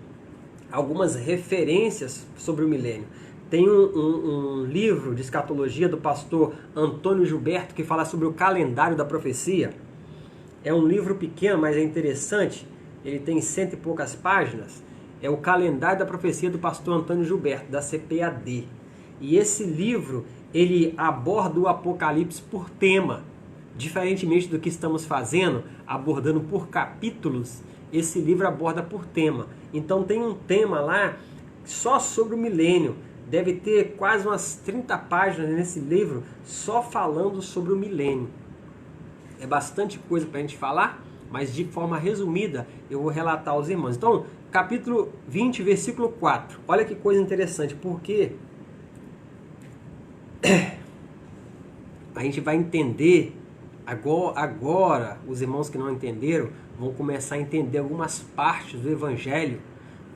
algumas referências sobre o milênio. Tem um livro de escatologia do pastor Antônio Gilberto que fala sobre o calendário da profecia. É um livro pequeno, mas é interessante. Ele tem 100 e poucas páginas. É o calendário da profecia do pastor Antônio Gilberto, da CPAD. E esse livro, ele aborda o Apocalipse por tema. Diferentemente do que estamos fazendo, abordando por capítulos, esse livro aborda por tema. Então tem um tema lá só sobre o milênio. Deve ter quase umas 30 páginas nesse livro só falando sobre o milênio. É bastante coisa para a gente falar, mas de forma resumida eu vou relatar aos irmãos. Então, capítulo 20, versículo 4. Olha que coisa interessante, porque a gente vai entender, agora os irmãos que não entenderam vão começar a entender algumas partes do Evangelho,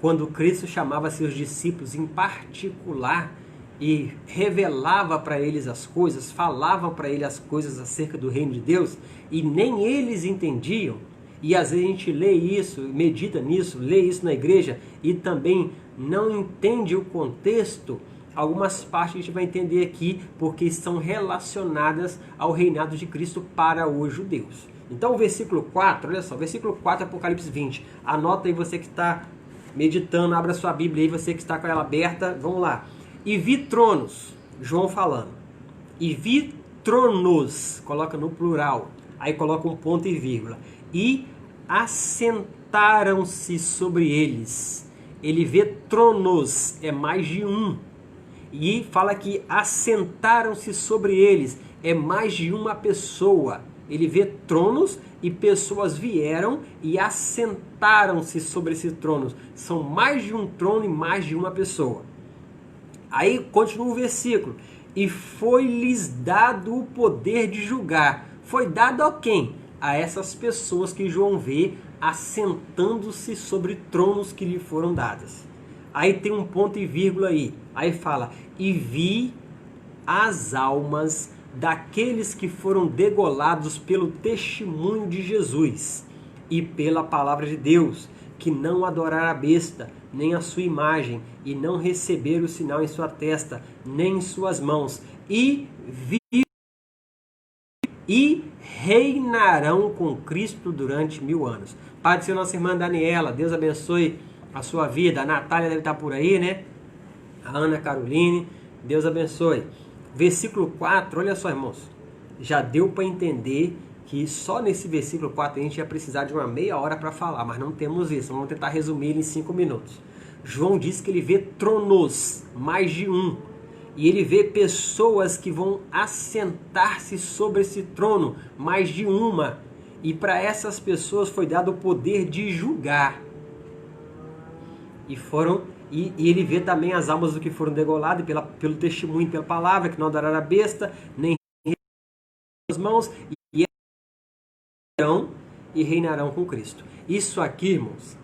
quando Cristo chamava seus discípulos em particular e revelava para eles as coisas, falava para eles as coisas acerca do reino de Deus, e nem eles entendiam. E às vezes a gente lê isso, medita nisso, lê isso na igreja e também não entende o contexto. Algumas partes a gente vai entender aqui porque estão relacionadas ao reinado de Cristo para os judeus. Então o versículo 4, olha só, versículo 4, Apocalipse 20. Anota aí você que está meditando, abra sua Bíblia aí, você que está com ela aberta, vamos lá. E vi tronos, João falando, e vi tronos, coloca no plural, aí coloca um ponto e vírgula, e assentaram-se sobre eles. Ele vê tronos, é mais de um, e fala que assentaram-se sobre eles, é mais de uma pessoa. Ele vê tronos e pessoas vieram e assentaram-se sobre esses tronos. São mais de um trono e mais de uma pessoa. Aí continua o versículo. E foi-lhes dado o poder de julgar. Foi dado a quem? A essas pessoas que João vê assentando-se sobre tronos que lhe foram dadas. Aí tem um ponto e vírgula aí. Aí fala, e vi as almas daqueles que foram degolados pelo testemunho de Jesus e pela palavra de Deus, que não adoraram a besta, nem a sua imagem, e não receberam o sinal em sua testa, nem em suas mãos, e reinarão com Cristo durante 1000 anos. Pai do Senhor, nossa irmã Daniela, Deus abençoe a sua vida. A Natália deve estar por aí, né? A Ana Caroline, Deus abençoe. Versículo 4, olha só, irmãos. Já deu para entender que só nesse versículo 4 a gente ia precisar de uma meia hora para falar, mas não temos isso. Vamos tentar resumir ele em 5 minutos. João diz que ele vê tronos, mais de um. E ele vê pessoas que vão assentar-se sobre esse trono, mais de uma. E para essas pessoas foi dado o poder de julgar. E ele vê também as almas do que foram degoladas pelo testemunho, pela palavra, que não adoraram a besta, nem as mãos, e reinarão com Cristo. Isso aqui, irmãos,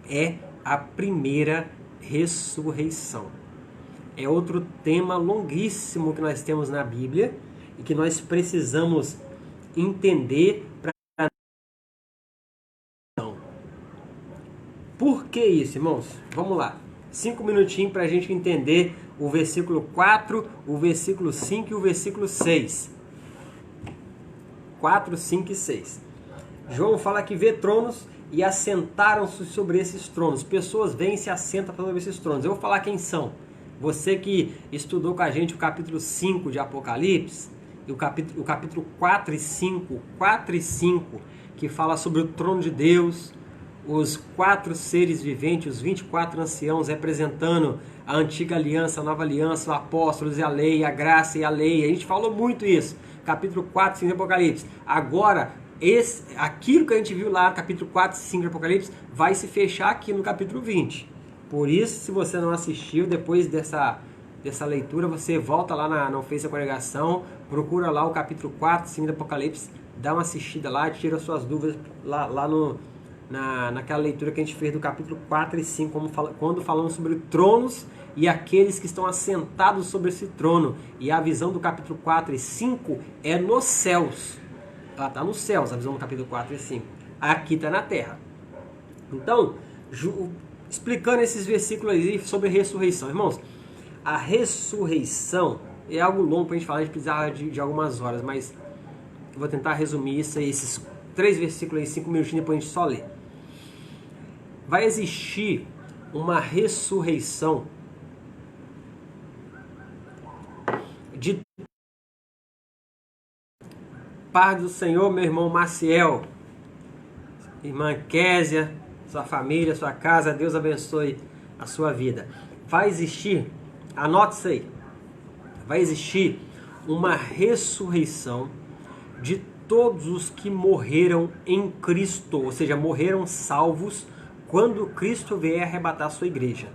é a primeira ressurreição. É outro tema longuíssimo que nós temos na Bíblia e que nós precisamos entender para. Por que isso, irmãos? Vamos lá. 5 minutinhos para a gente entender o versículo 4, o versículo 5 e o versículo 6. 4, 5 e 6. João fala que vê tronos e assentaram-se sobre esses tronos. Pessoas vêm e se assentam sobre esses tronos. Eu vou falar quem são. Você que estudou com a gente o capítulo 5 de Apocalipse, e o capítulo 4 e 5, que fala sobre o trono de Deus, os 4 seres viventes, os 24 anciãos representando a antiga aliança, a nova aliança, os apóstolos e a lei, a graça e a lei. A gente falou muito isso. Capítulo 4 e 5 de Apocalipse. Agora, aquilo que a gente viu lá no capítulo 4 e 5 de Apocalipse vai se fechar aqui no capítulo 20. Por isso, se você não assistiu, depois dessa leitura, você volta lá no Face da Congregação, procura lá o capítulo 4 e 5 de Apocalipse, dá uma assistida lá, tira suas dúvidas lá naquela leitura que a gente fez do capítulo 4 e 5, quando falamos sobre tronos e aqueles que estão assentados sobre esse trono. E a visão do capítulo 4 e 5 é nos céus. Ela está nos céus, a visão do capítulo 4 e 5. Aqui está na terra. Então, explicando esses versículos aí sobre ressurreição. Irmãos, a ressurreição é algo longo para a gente falar, a gente precisava de algumas horas, mas eu vou tentar resumir isso aí, esses 3 versículos aí, 5 minutinhos, depois a gente só lê. Vai existir uma ressurreição de paz do Senhor, meu irmão Maciel, irmã Késia, sua família, sua casa, Deus abençoe a sua vida. Vai existir, anote isso aí, vai existir uma ressurreição de todos os que morreram em Cristo, ou seja, morreram salvos quando Cristo vier arrebatar a sua igreja.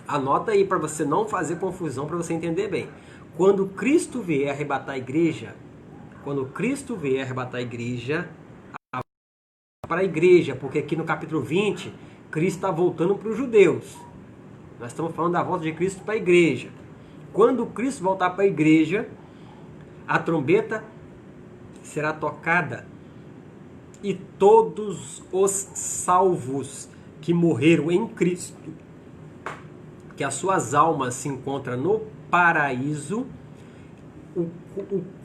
Anota aí para você não fazer confusão, para você entender bem. Quando Cristo vier arrebatar a igreja, para a igreja, porque aqui no capítulo 20, Cristo está voltando para os judeus. Nós estamos falando da volta de Cristo para a igreja. Quando Cristo voltar para a igreja, a trombeta será tocada e todos os salvos que morreram em Cristo, que as suas almas se encontram no paraíso, o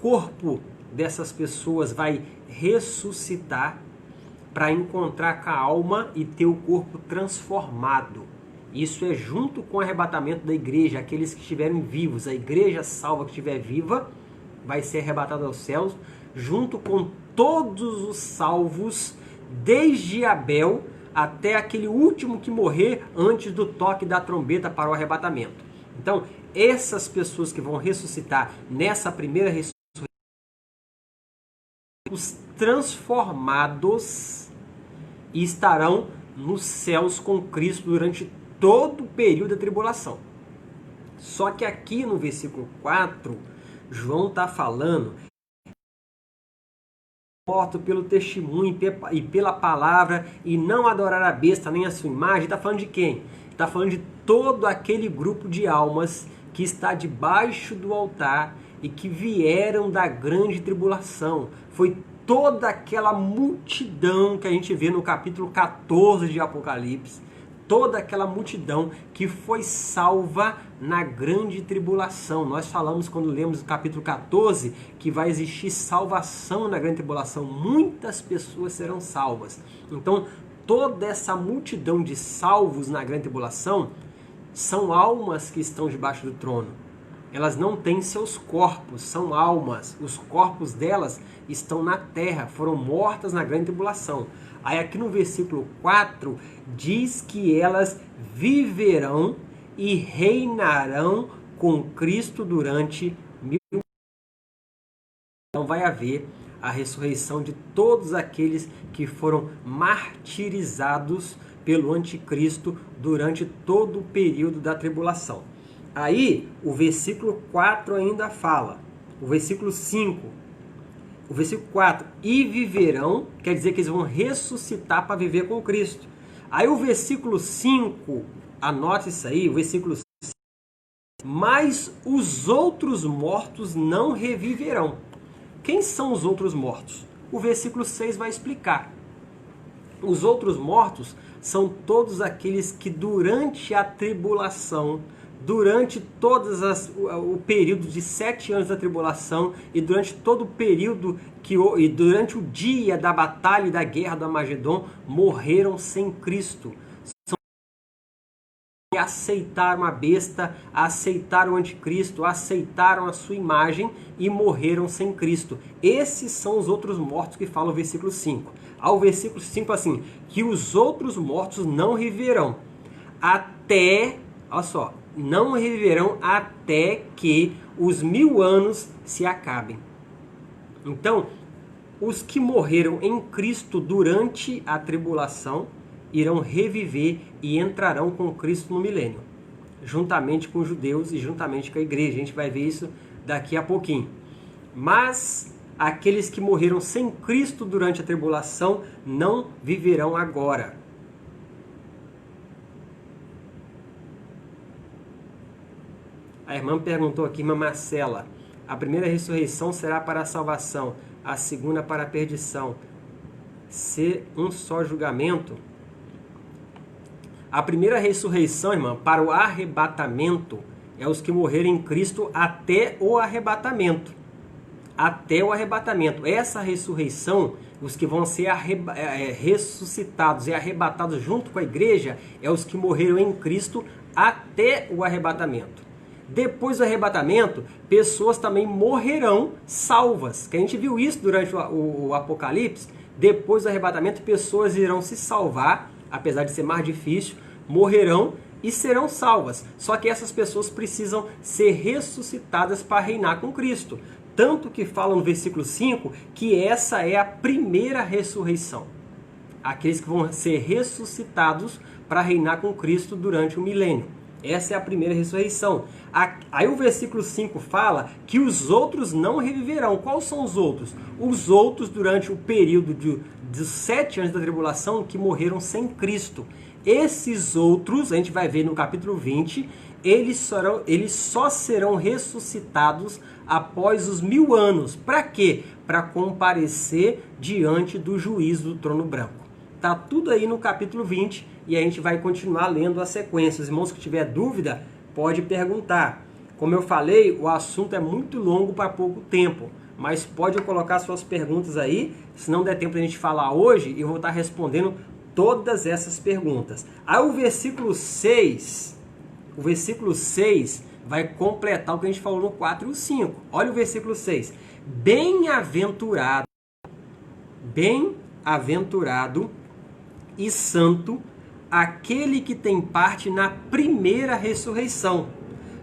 corpo dessas pessoas vai ressuscitar para encontrar com a alma e ter o corpo transformado. Isso é junto com o arrebatamento da igreja, aqueles que estiverem vivos. A igreja salva que estiver viva vai ser arrebatada aos céus, junto com todos os salvos, desde Abel até aquele último que morrer antes do toque da trombeta para o arrebatamento. Então, essas pessoas que vão ressuscitar nessa primeira ressurreição, os transformados, e estarão nos céus com Cristo durante todo o período da tribulação. Só que aqui no versículo 4, João está falando morto pelo testemunho e pela palavra, e não adorar a besta nem a sua imagem. Está falando de quem? Está falando de todo aquele grupo de almas que está debaixo do altar e que vieram da grande tribulação. Foi toda aquela multidão que a gente vê no capítulo 14 de Apocalipse, toda aquela multidão que foi salva na grande tribulação. Nós falamos quando lemos o capítulo 14 que vai existir salvação na grande tribulação. Muitas pessoas serão salvas. Então, toda essa multidão de salvos na grande tribulação são almas que estão debaixo do trono. Elas não têm seus corpos, são almas. Os corpos delas estão na terra, foram mortas na grande tribulação. Aí aqui no versículo 4 diz que elas viverão e reinarão com Cristo durante 1000 anos. Então vai haver a ressurreição de todos aqueles que foram martirizados pelo anticristo durante todo o período da tribulação. Aí o versículo 4 ainda fala, o versículo 5, o versículo 4, e viverão, quer dizer que eles vão ressuscitar para viver com Cristo. Aí o versículo 5, anote isso aí, o versículo 5, mas os outros mortos não reviverão. Quem são os outros mortos? O versículo 6 vai explicar. Os outros mortos são todos aqueles que durante a tribulação, durante o período de 7 anos da tribulação e durante todo o período e durante o dia da batalha e da guerra do Armagedon, morreram sem Cristo. São que aceitaram a besta, aceitaram o anticristo, aceitaram a sua imagem e morreram sem Cristo. Esses são os outros mortos que fala o versículo 5. Ao versículo 5 assim, que os outros mortos não reviverão até, olha só, não reviverão até que os 1000 anos se acabem. Então, os que morreram em Cristo durante a tribulação irão reviver e entrarão com Cristo no milênio, juntamente com os judeus e juntamente com a igreja. A gente vai ver isso daqui a pouquinho. Mas aqueles que morreram sem Cristo durante a tribulação não viverão agora. A irmã perguntou aqui, irmã Marcela, a primeira ressurreição será para a salvação, a segunda para a perdição. Ser um só julgamento? A primeira ressurreição, irmã, para o arrebatamento, é os que morreram em Cristo até o arrebatamento. Até o arrebatamento. Essa ressurreição, os que vão ser ressuscitados e arrebatados junto com a igreja, é os que morreram em Cristo até o arrebatamento. Depois do arrebatamento, pessoas também morrerão salvas. Que a gente viu isso durante o Apocalipse. Depois do arrebatamento, pessoas irão se salvar, apesar de ser mais difícil, morrerão e serão salvas. Só que essas pessoas precisam ser ressuscitadas para reinar com Cristo. Tanto que fala no versículo 5 que essa é a primeira ressurreição. Aqueles que vão ser ressuscitados para reinar com Cristo durante o milênio. Essa é a primeira ressurreição. Aí o versículo 5 fala que os outros não reviverão. Quais são os outros? Os outros durante o período dos 7 anos da tribulação que morreram sem Cristo. Esses outros, a gente vai ver no capítulo 20, eles só serão ressuscitados após os 1000 anos. Para quê? Para comparecer diante do juízo do trono branco. Está tudo aí no capítulo 20 e a gente vai continuar lendo a sequência. Os irmãos que tiver dúvida, pode perguntar. Como eu falei, o assunto é muito longo para pouco tempo, mas pode colocar suas perguntas aí. Se não der tempo de a gente falar hoje, eu vou estar respondendo todas essas perguntas. Aí o versículo 6 vai completar o que a gente falou no 4 e o 5. Olha o versículo 6. Bem-aventurado e santo aquele que tem parte na primeira ressurreição.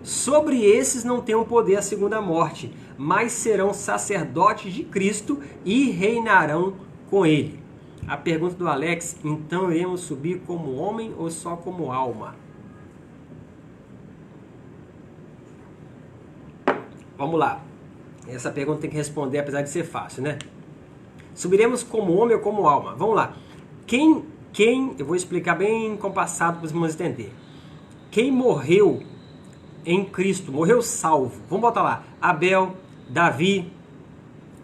Sobre esses não tem poder a segunda morte, mas serão sacerdotes de Cristo e reinarão com ele. A pergunta do Alex: então iremos subir como homem ou só como alma? Vamos lá. Essa pergunta tem que responder, apesar de ser fácil, né? Subiremos como homem ou como alma? Vamos lá. Eu vou explicar bem compassado para os irmãos entenderem. Quem morreu em Cristo, morreu salvo. Vamos botar lá. Abel, Davi,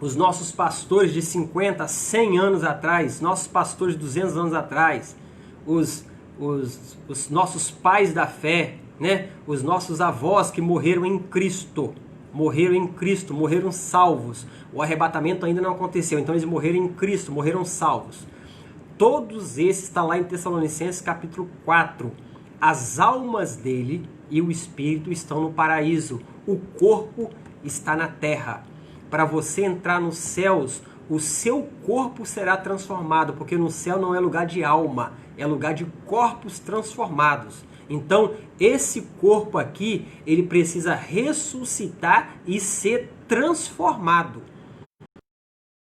os nossos pastores de 50, 100 anos atrás, nossos pastores de 200 anos atrás, os nossos pais da fé, né? Os nossos avós que morreram em Cristo, morreram salvos. O arrebatamento ainda não aconteceu, então eles morreram em Cristo, morreram salvos. Todos esses estão lá em Tessalonicenses capítulo 4. As almas dele e o espírito estão no paraíso. O corpo está na terra. Para você entrar nos céus, o seu corpo será transformado, porque no céu não é lugar de alma, é lugar de corpos transformados. Então, esse corpo aqui, ele precisa ressuscitar e ser transformado.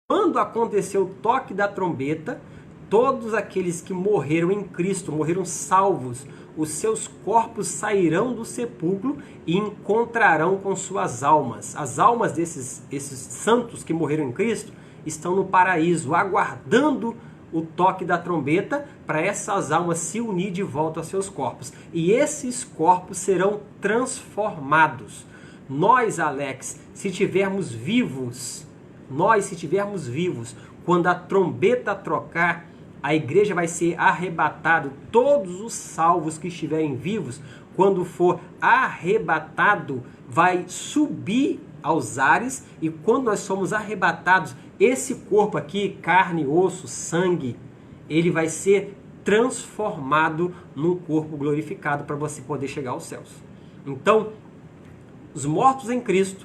Quando aconteceu o toque da trombeta, todos aqueles que morreram em Cristo, morreram salvos, os seus corpos sairão do sepulcro e encontrarão com suas almas. As almas desses santos que morreram em Cristo estão no paraíso, aguardando o toque da trombeta para essas almas se unir de volta aos seus corpos. E esses corpos serão transformados. Nós, Alex, se tivermos vivos, quando a trombeta trocar, a igreja vai ser arrebatada. Todos os salvos que estiverem vivos, quando for arrebatado, vai subir aos ares. E quando nós somos arrebatados, esse corpo aqui, carne, osso, sangue, ele vai ser transformado num corpo glorificado para você poder chegar aos céus. Então, os mortos em Cristo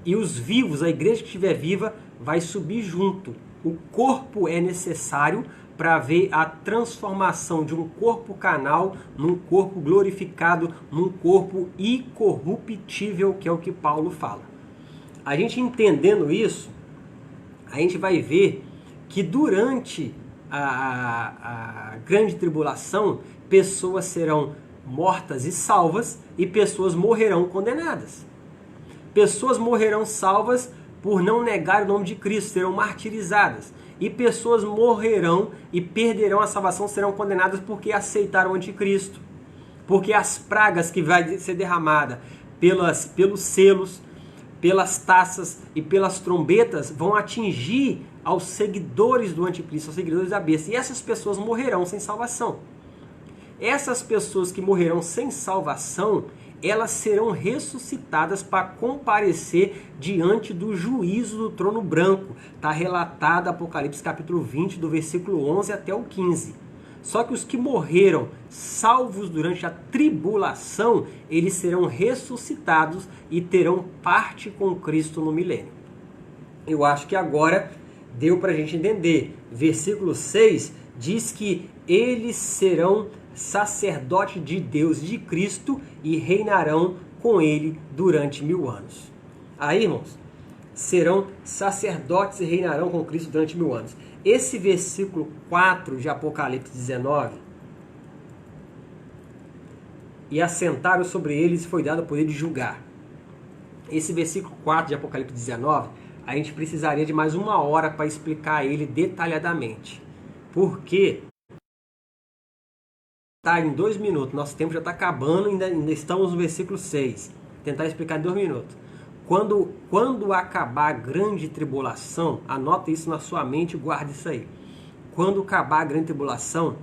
e os vivos, a igreja que estiver viva, vai subir junto. O corpo é necessário para ver a transformação de um corpo carnal num corpo glorificado, num corpo incorruptível, que é o que Paulo fala. A gente entendendo isso, a gente vai ver que durante a grande tribulação, pessoas serão mortas e salvas e pessoas morrerão condenadas. Pessoas morrerão salvas por não negar o nome de Cristo, serão martirizadas. E pessoas morrerão e perderão a salvação, serão condenadas porque aceitaram o anticristo. Porque as pragas que vai ser derramada pelos selos, pelas taças e pelas trombetas vão atingir aos seguidores do anticristo, aos seguidores da besta. E essas pessoas morrerão sem salvação. Essas pessoas que morrerão sem salvação, elas serão ressuscitadas para comparecer diante do juízo do trono branco. Está relatado Apocalipse capítulo 20, do versículo 11 até o 15. Só que os que morreram salvos durante a tribulação, eles serão ressuscitados e terão parte com Cristo no milênio. Eu acho que agora deu para a gente entender. Versículo 6 diz que eles serão sacerdotes de Deus, de Cristo, e reinarão com ele durante 1000 anos. Aí, irmãos, serão sacerdotes e reinarão com Cristo durante 1000 anos. Esse versículo 4 de Apocalipse 19, e assentaram sobre eles e foi dado o poder de julgar. Esse versículo 4 de Apocalipse 19, a gente precisaria de mais 1 hora para explicar ele detalhadamente. Porque tá em 2 minutos, nosso tempo já está acabando, ainda estamos no versículo 6. Tentar explicar em 2 minutos. Quando acabar a grande tribulação, anota isso na sua mente e guarde isso aí. Quando acabar a grande tribulação,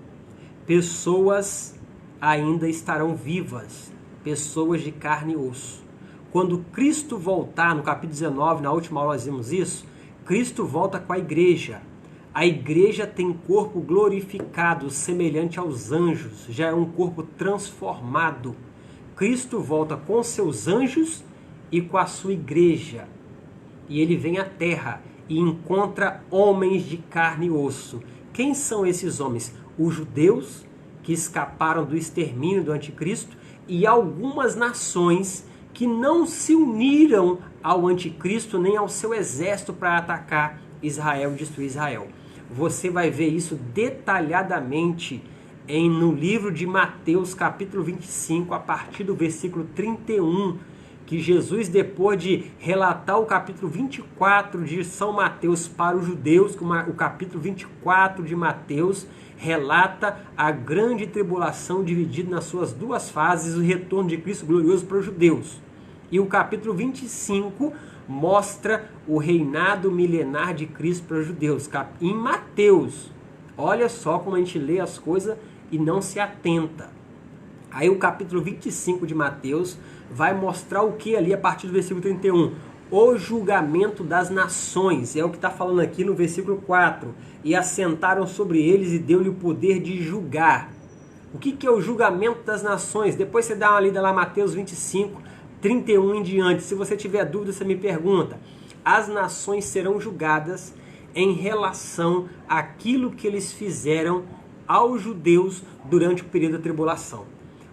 pessoas ainda estarão vivas, pessoas de carne e osso. Quando Cristo voltar, no capítulo 19, na última aula nós vimos isso, Cristo volta com a igreja. A igreja tem corpo glorificado, semelhante aos anjos, já é um corpo transformado. Cristo volta com seus anjos e com a sua igreja. E ele vem à terra e encontra homens de carne e osso. Quem são esses homens? Os judeus, que escaparam do extermínio do anticristo, e algumas nações que não se uniram ao anticristo nem ao seu exército para atacar Israel e destruir Israel. Você vai ver isso detalhadamente no livro de Mateus, capítulo 25, a partir do versículo 31, que Jesus, depois de relatar o capítulo 24 de São Mateus para os judeus, o capítulo 24 de Mateus relata a grande tribulação dividida nas suas duas fases, o retorno de Cristo glorioso para os judeus. E o capítulo 25 mostra o reinado milenar de Cristo para os judeus. Em Mateus, olha só como a gente lê as coisas e não se atenta. Aí o capítulo 25 de Mateus vai mostrar o que ali a partir do versículo 31? O julgamento das nações, é o que está falando aqui no versículo 4. E assentaram sobre eles e deu-lhe o poder de julgar. O que é o julgamento das nações? Depois você dá uma lida lá, Mateus 25, 31 em diante. Se você tiver dúvida, você me pergunta. As nações serão julgadas em relação àquilo que eles fizeram aos judeus durante o período da tribulação.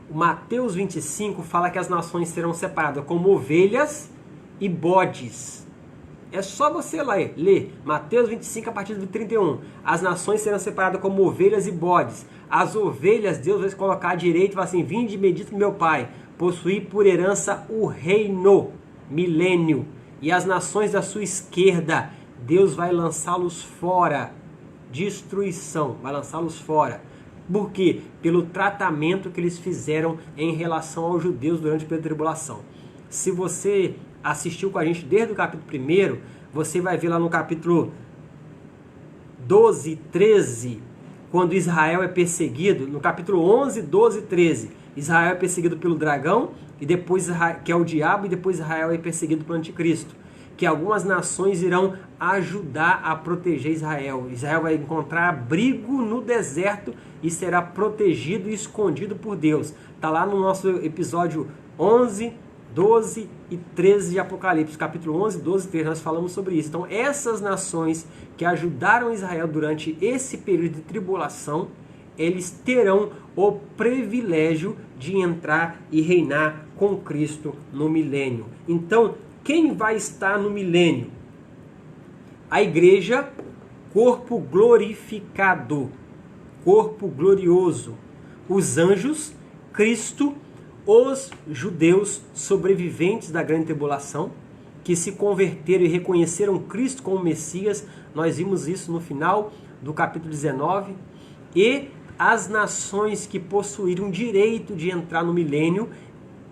O Mateus 25 fala que as nações serão separadas como ovelhas e bodes. É só você ler Mateus 25 a partir do 31. As nações serão separadas como ovelhas e bodes. As ovelhas Deus vai colocar à direita e vai assim: vinde e bendito do meu Pai, possuí por herança o reino, milênio. E as nações da sua esquerda, Deus vai lançá-los fora. Destruição, vai lançá-los fora. Por quê? Pelo tratamento que eles fizeram em relação aos judeus durante a tribulação. Se você assistiu com a gente desde o capítulo 1, você vai ver lá no capítulo 12, 13, quando Israel é perseguido, no capítulo 11, 12 e 13, Israel é perseguido pelo dragão, e depois que é o diabo, e depois Israel é perseguido pelo anticristo. Que algumas nações irão ajudar a proteger Israel. Israel vai encontrar abrigo no deserto e será protegido e escondido por Deus. Está lá no nosso episódio 11, 12 e 13 de Apocalipse. Capítulo 11, 12 e 13, nós falamos sobre isso. Então, essas nações que ajudaram Israel durante esse período de tribulação, eles terão o privilégio de entrar e reinar com Cristo no milênio. Então, quem vai estar no milênio? A igreja, corpo glorificado, corpo glorioso. Os anjos, Cristo, os judeus sobreviventes da grande tribulação, que se converteram e reconheceram Cristo como Messias. Nós vimos isso no final do capítulo 19. E as nações que possuíram direito de entrar no milênio,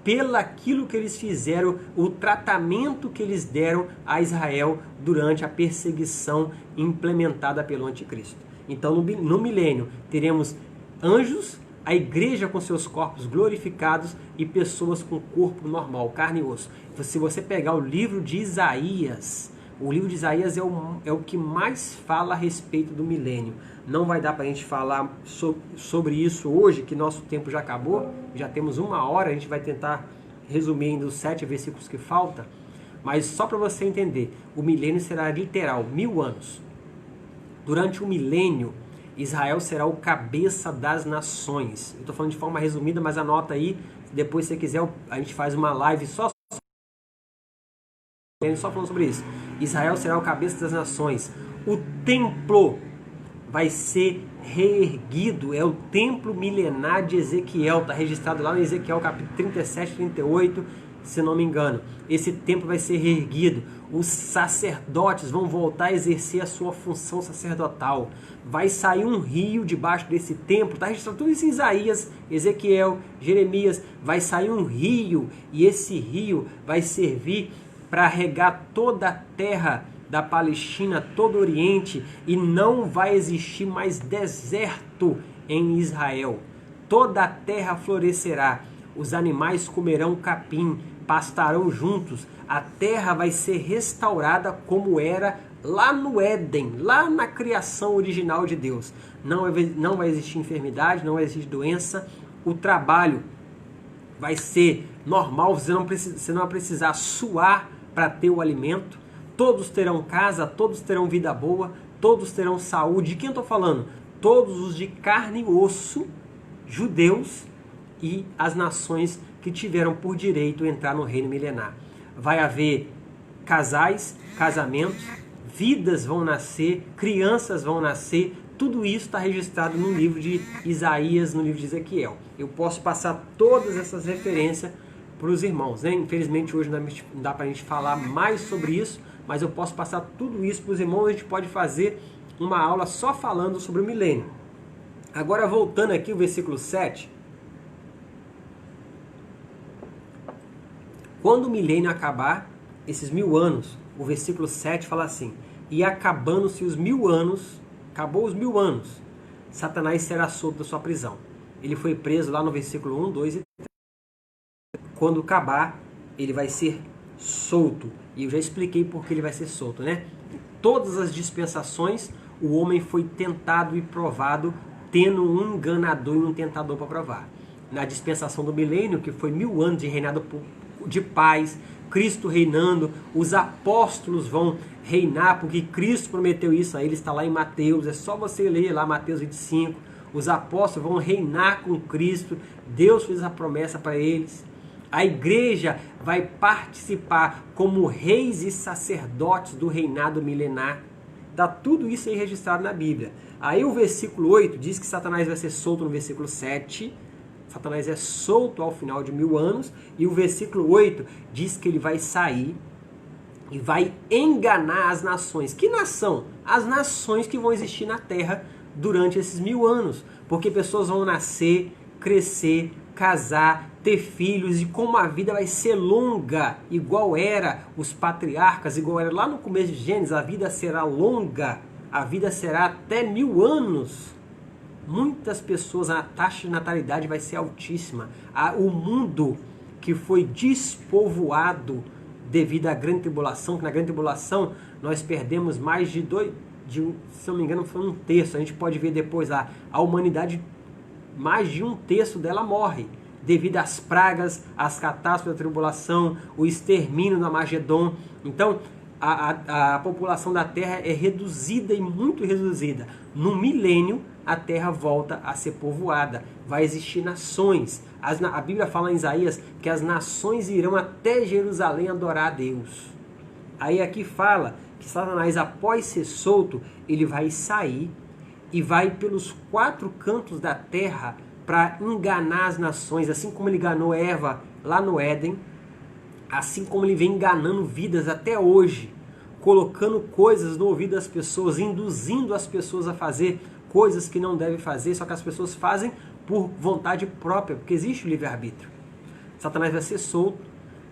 pelaquilo que eles fizeram, o tratamento que eles deram a Israel durante a perseguição implementada pelo anticristo. Então, no milênio, teremos anjos, a igreja com seus corpos glorificados e pessoas com corpo normal, carne e osso. Se você pegar o livro de Isaías, o livro de Isaías é o que mais fala a respeito do milênio. Não vai dar para a gente falar sobre isso hoje, que nosso tempo já acabou, já temos 1 hora, a gente vai tentar resumir ainda os 7 versículos que faltam, mas só para você entender, o milênio será literal, 1000 anos. Durante o milênio, Israel será o cabeça das nações. Eu estou falando de forma resumida, mas anota aí, depois se você quiser, a gente faz uma live só falando sobre isso. Israel será o cabeça das nações. O templo vai ser reerguido, é o templo milenar de Ezequiel, está registrado lá no Ezequiel capítulo 37, 38, se não me engano. Esse templo vai ser reerguido, os sacerdotes vão voltar a exercer a sua função sacerdotal, vai sair um rio debaixo desse templo, está registrado tudo isso em Isaías, Ezequiel, Jeremias, vai sair um rio, e esse rio vai servir para regar toda a terra da Palestina, todo o Oriente, e não vai existir mais deserto em Israel. Toda a terra florescerá, os animais comerão capim, pastarão juntos, a terra vai ser restaurada como era lá no Éden, lá na criação original de Deus. Não vai existir enfermidade, não vai existir doença, o trabalho vai ser normal, você não vai precisar suar para ter o alimento, todos terão casa, todos terão vida boa, todos terão saúde. De quem eu estou falando? Todos os de carne e osso, judeus e as nações que tiveram por direito entrar no reino milenar. Vai haver casais, casamentos, vidas vão nascer, crianças vão nascer, tudo isso está registrado no livro de Isaías, no livro de Ezequiel. Eu posso passar todas essas referências para os irmãos, né? Infelizmente hoje não dá para a gente falar mais sobre isso, mas eu posso passar tudo isso para os irmãos. A gente pode fazer uma aula só falando sobre o milênio. Agora voltando aqui o versículo 7. Quando o milênio acabar, esses 1000 anos, o versículo 7 fala assim: e acabando-se os 1000 anos, acabou os 1000 anos, Satanás será solto da sua prisão. Ele foi preso lá no versículo 1, 2 e 3. Quando acabar, ele vai ser solto. E eu já expliquei por que ele vai ser solto, né? Todas as dispensações, o homem foi tentado e provado, tendo um enganador e um tentador para provar. Na dispensação do milênio, que foi 1000 anos de reinado de paz, Cristo reinando, os apóstolos vão reinar, porque Cristo prometeu isso a eles, está lá em Mateus, é só você ler lá Mateus 25, os apóstolos vão reinar com Cristo, Deus fez a promessa para eles, a igreja vai participar como reis e sacerdotes do reinado milenar, está tudo isso aí registrado na Bíblia. Aí o versículo 8 diz que Satanás vai ser solto no versículo 7, Satanás é solto ao final de 1000 anos, e o versículo 8 diz que ele vai sair e vai enganar as nações. Que nação? As nações que vão existir na terra durante esses 1000 anos, porque pessoas vão nascer, crescer, casar, ter filhos, e como a vida vai ser longa, igual era os patriarcas, igual era lá no começo de Gênesis, a vida será longa, a vida será até 1000 anos. Muitas pessoas, a taxa de natalidade vai ser altíssima. O mundo que foi despovoado devido à grande tribulação, que na grande tribulação nós perdemos mais de se não me engano foi 1/3, a gente pode ver depois a humanidade, mais de 1/3 dela morre, devido às pragas, às catástrofes da tribulação, o extermínio do Armagedon. Então, a população da Terra é reduzida e muito reduzida. No milênio, a Terra volta a ser povoada. Vai existir nações. A Bíblia fala em Isaías que as nações irão até Jerusalém adorar a Deus. Aí aqui fala que Satanás, após ser solto, ele vai sair e vai pelos 4 cantos da terra para enganar as nações, assim como ele enganou Eva lá no Éden, assim como ele vem enganando vidas até hoje, colocando coisas no ouvido das pessoas, induzindo as pessoas a fazer coisas que não devem fazer, só que as pessoas fazem por vontade própria, porque existe o livre-arbítrio. Satanás vai ser solto,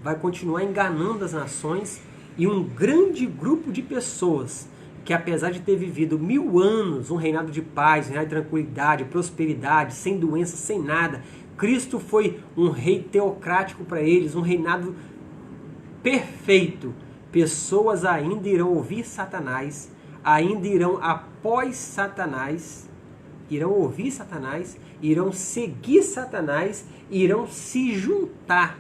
vai continuar enganando as nações, e um grande grupo de pessoas que, apesar de ter vivido 1000 anos, um reinado de paz, um reinado de tranquilidade, prosperidade, sem doença, sem nada, Cristo foi um rei teocrático para eles, um reinado perfeito. Pessoas ainda irão ouvir Satanás, ainda irão após Satanás, irão ouvir Satanás, irão seguir Satanás, irão se juntar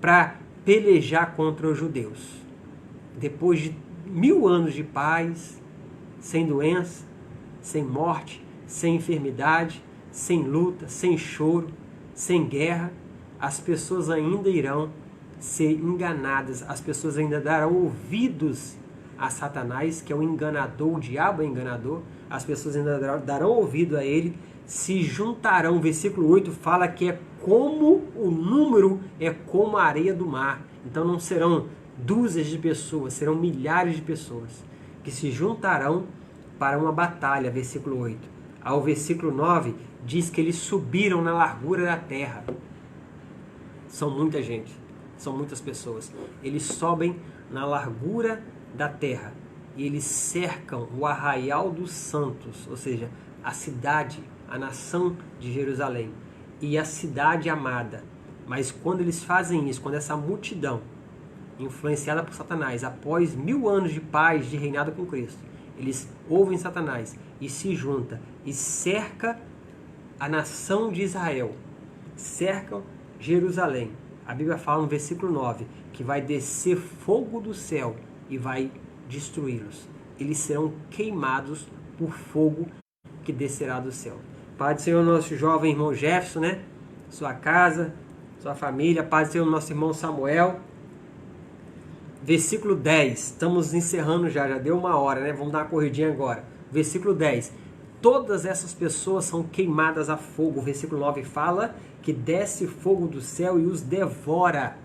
para pelejar contra os judeus. Depois de 1000 anos de paz, sem doença, sem morte, sem enfermidade, sem luta, sem choro, sem guerra, as pessoas ainda irão ser enganadas, as pessoas ainda darão ouvidos a Satanás, que é o enganador, o diabo é enganador, as pessoas ainda darão ouvido a ele, se juntarão. O versículo 8 fala que é como o número, é como a areia do mar. Então não serão dúzias de pessoas, serão milhares de pessoas que se juntarão para uma batalha, versículo 8. Ao versículo 9 diz que eles subiram na largura da terra. São muita gente, são muitas pessoas. Eles sobem na largura da terra e eles cercam o arraial dos santos, ou seja, a cidade, a nação de Jerusalém e a cidade amada. Mas quando eles fazem isso, quando essa multidão, influenciada por Satanás, após 1000 anos de paz, de reinado com Cristo, eles ouvem Satanás e se junta e cerca a nação de Israel, cercam Jerusalém. A Bíblia fala no versículo 9 que vai descer fogo do céu e vai destruí-los. Eles serão queimados por fogo que descerá do céu. Pai do Senhor, nosso jovem irmão Jefferson, né? Sua casa, sua família. Pai do Senhor, nosso irmão Samuel. Versículo 10. Estamos encerrando já deu 1 hora, né? Vamos dar uma corridinha agora. Versículo 10. Todas essas pessoas são queimadas a fogo. O versículo 9 fala que desce fogo do céu e os devora.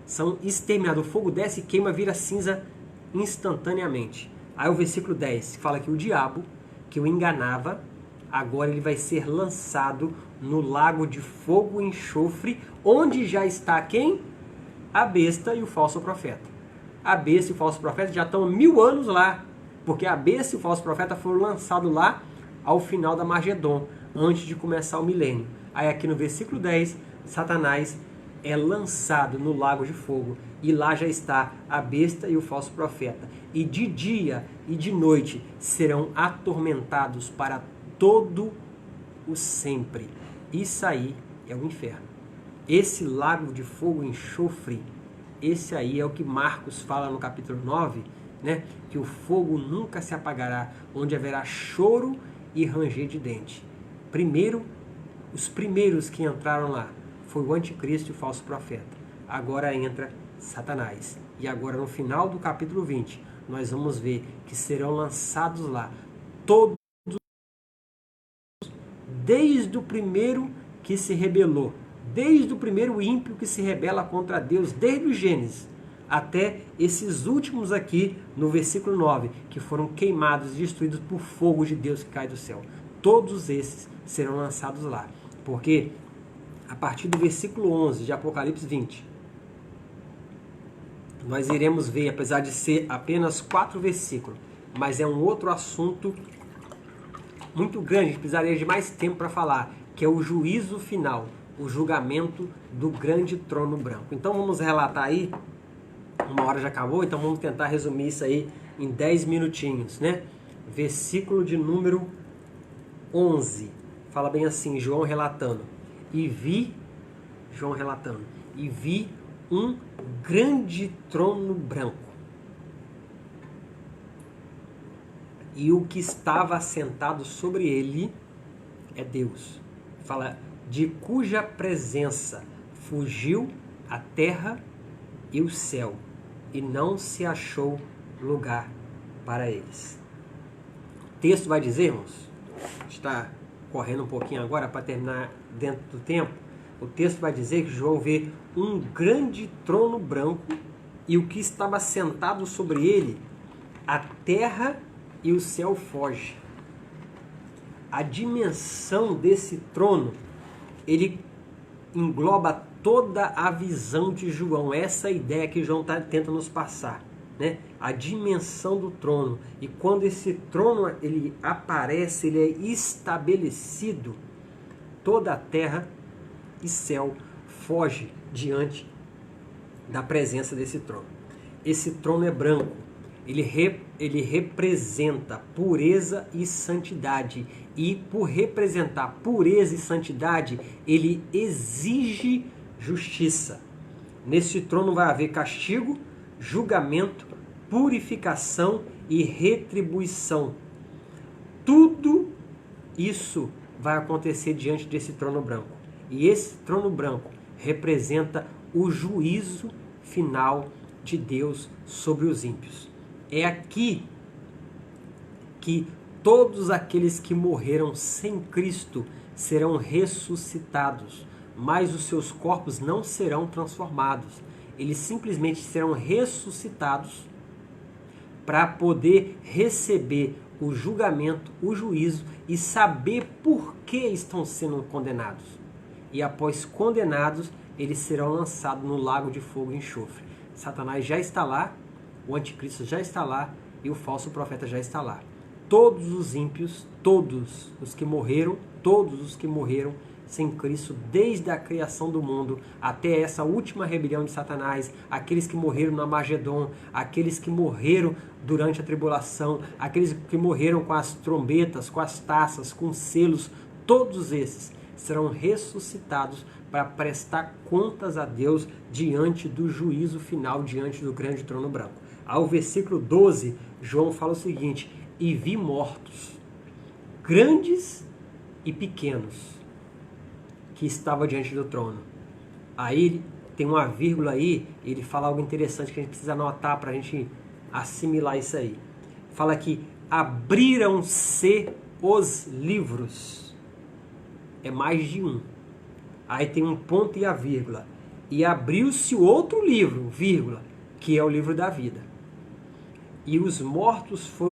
São exterminados. O fogo desce e queima, vira cinza instantaneamente. Aí o versículo 10 fala que o diabo, que o enganava, agora ele vai ser lançado no lago de fogo e enxofre, onde já está quem? A besta e o falso profeta. A besta e o falso profeta já estão 1000 anos lá, porque a besta e o falso profeta foram lançados lá ao final da Magedon, antes de começar o milênio. Aí aqui no versículo 10, Satanás é lançado no lago de fogo, e lá já está a besta e o falso profeta. E de dia e de noite serão atormentados para todo o sempre. Isso aí é o inferno. Esse lago de fogo e enxofre, esse aí é o que Marcos fala no capítulo 9, né? Que o fogo nunca se apagará, onde haverá choro e ranger de dente. Primeiro, os primeiros que entraram lá foi o anticristo e o falso profeta. Agora entra Satanás. E agora no final do capítulo 20, nós vamos ver que serão lançados lá todos, desde o primeiro que se rebelou, desde o primeiro ímpio que se rebela contra Deus, desde o Gênesis, até esses últimos aqui no versículo 9, que foram queimados e destruídos por fogo de Deus que cai do céu. Todos esses serão lançados lá. Porque a partir do versículo 11 de Apocalipse 20, nós iremos ver, apesar de ser apenas 4 versículos, mas é um outro assunto muito grande, precisaria de mais tempo para falar, que é o juízo final, o julgamento do grande trono branco. Então vamos relatar aí, 1 hora já acabou, então vamos tentar resumir isso aí em 10 minutinhos, né? Versículo de número 11, fala bem assim, João relatando, e vi um grande trono branco, e o que estava assentado sobre ele é Deus. Fala, de cuja presença fugiu a terra e o céu, e não se achou lugar para eles. O texto vai dizer, irmãos, está correndo um pouquinho agora para terminar dentro do tempo. O texto vai dizer que João vê um grande trono branco e o que estava sentado sobre ele, a terra e o céu foge. A dimensão desse trono, ele engloba toda a visão de João. Essa é a ideia que João tenta nos passar, né? A dimensão do trono. E quando esse trono ele aparece, ele é estabelecido, toda a terra e céu foge diante da presença desse trono. Esse trono é branco, ele representa pureza e santidade, e por representar pureza e santidade, ele exige justiça. Nesse trono vai haver castigo, julgamento, purificação e retribuição. Tudo isso vai acontecer diante desse trono branco. E esse trono branco representa o juízo final de Deus sobre os ímpios. É aqui que todos aqueles que morreram sem Cristo serão ressuscitados, mas os seus corpos não serão transformados. Eles simplesmente serão ressuscitados para poder receber o julgamento, o juízo e saber por que estão sendo condenados. E após condenados, eles serão lançados no lago de fogo e enxofre. Satanás já está lá, o anticristo já está lá e o falso profeta já está lá. Todos os ímpios, todos os que morreram sem Cristo desde a criação do mundo até essa última rebelião de Satanás, aqueles que morreram no Armagedon, aqueles que morreram durante a tribulação, aqueles que morreram com as trombetas, com as taças, com selos, todos esses serão ressuscitados para prestar contas a Deus diante do juízo final, diante do grande trono branco. Ao versículo 12, João fala o seguinte: e vi mortos, grandes e pequenos, que estava diante do trono. Aí tem uma vírgula aí, ele fala algo interessante que a gente precisa anotar para a gente assimilar isso aí. Fala que abriram-se os livros. É mais de um. Aí tem um ponto e a vírgula. E abriu-se o outro livro, vírgula, que é o livro da vida. E os mortos foram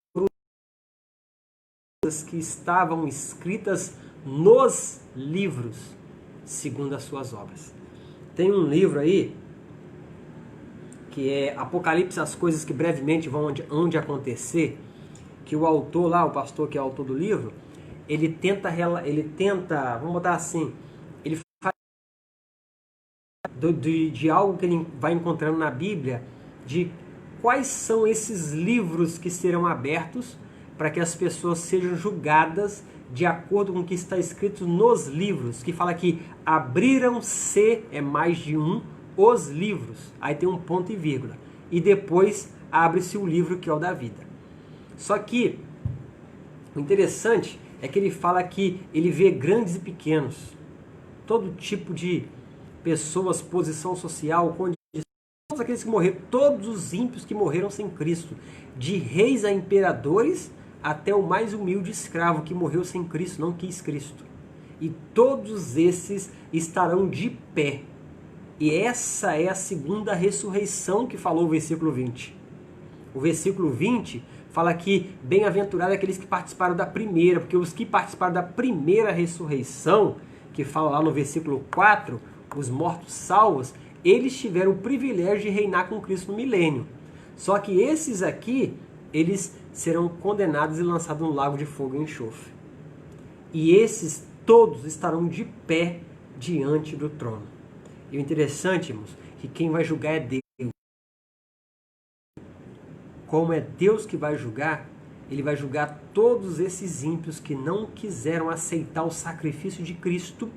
as que estavam escritas nos livros, segundo as suas obras. Tem um livro aí, que é Apocalipse, as coisas que brevemente vão onde acontecer, que o autor lá, o pastor que é o autor do livro, ele tenta, vamos botar assim, ele faz de algo que ele vai encontrando na Bíblia, de quais são esses livros que serão abertos para que as pessoas sejam julgadas de acordo com o que está escrito nos livros, que fala que abriram-se, é mais de um, os livros. Aí tem um ponto e vírgula. E depois abre-se o livro que é o da vida. Só que o interessante é que ele fala que ele vê grandes e pequenos, todo tipo de pessoas, posição social, condição, todos aqueles que morreram, todos os ímpios que morreram sem Cristo, de reis a imperadores, até o mais humilde escravo que morreu sem Cristo, não quis Cristo. E todos esses estarão de pé. E essa é a segunda ressurreição que falou o versículo 20. O versículo 20 fala que bem-aventurado aqueles que participaram da primeira, porque os que participaram da primeira ressurreição, que fala lá no versículo 4, os mortos salvos, eles tiveram o privilégio de reinar com Cristo no milênio. Só que esses aqui, eles serão condenados e lançados no lago de fogo e enxofre. E esses todos estarão de pé diante do trono. E o interessante, irmãos, que quem vai julgar é Deus. Como é Deus que vai julgar, ele vai julgar todos esses ímpios que não quiseram aceitar o sacrifício de Cristo,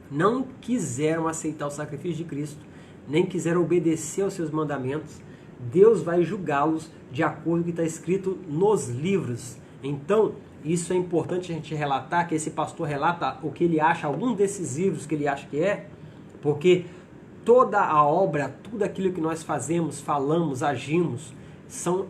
não quiseram aceitar o sacrifício de Cristo, nem quiseram obedecer aos seus mandamentos. Deus vai julgá-los de acordo com o que está escrito nos livros. Então, isso é importante a gente relatar, que esse pastor relata o que ele acha, algum desses livros que ele acha que é, porque toda a obra, tudo aquilo que nós fazemos, falamos, agimos, são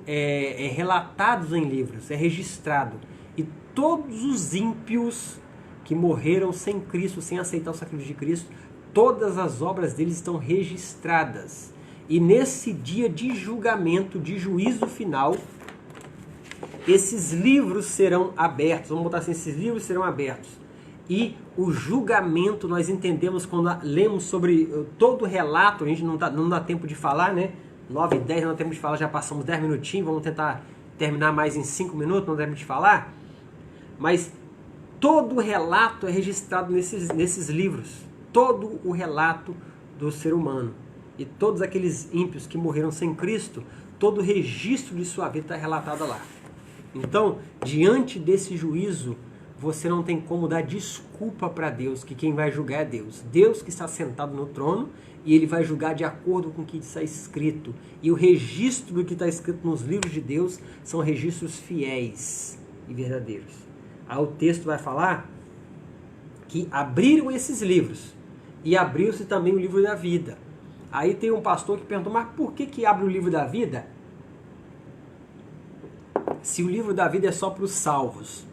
relatados em livros, é registrado. E todos os ímpios que morreram sem Cristo, sem aceitar o sacrifício de Cristo, todas as obras deles estão registradas. E nesse dia de julgamento, de juízo final, esses livros serão abertos. Vamos botar assim, esses livros serão abertos. E o julgamento, nós entendemos quando lemos sobre todo o relato, a gente não dá tempo de falar, né? 9 e 10 não dá tempo de falar, já passamos 10 minutinhos, vamos tentar terminar mais em 5 minutos, não dá tempo de falar. Mas todo o relato é registrado nesses livros. Todo o relato do ser humano. E todos aqueles ímpios que morreram sem Cristo, todo o registro de sua vida está relatado lá. Então, diante desse juízo, você não tem como dar desculpa para Deus, que quem vai julgar é Deus. Deus que está sentado no trono, e ele vai julgar de acordo com o que está escrito. E o registro do que está escrito nos livros de Deus são registros fiéis e verdadeiros. Aí o texto vai falar que abriram esses livros, e abriu-se também o livro da vida. Aí tem um pastor que perguntou, mas por que abre o livro da vida? Se o livro da vida é só para os salvos.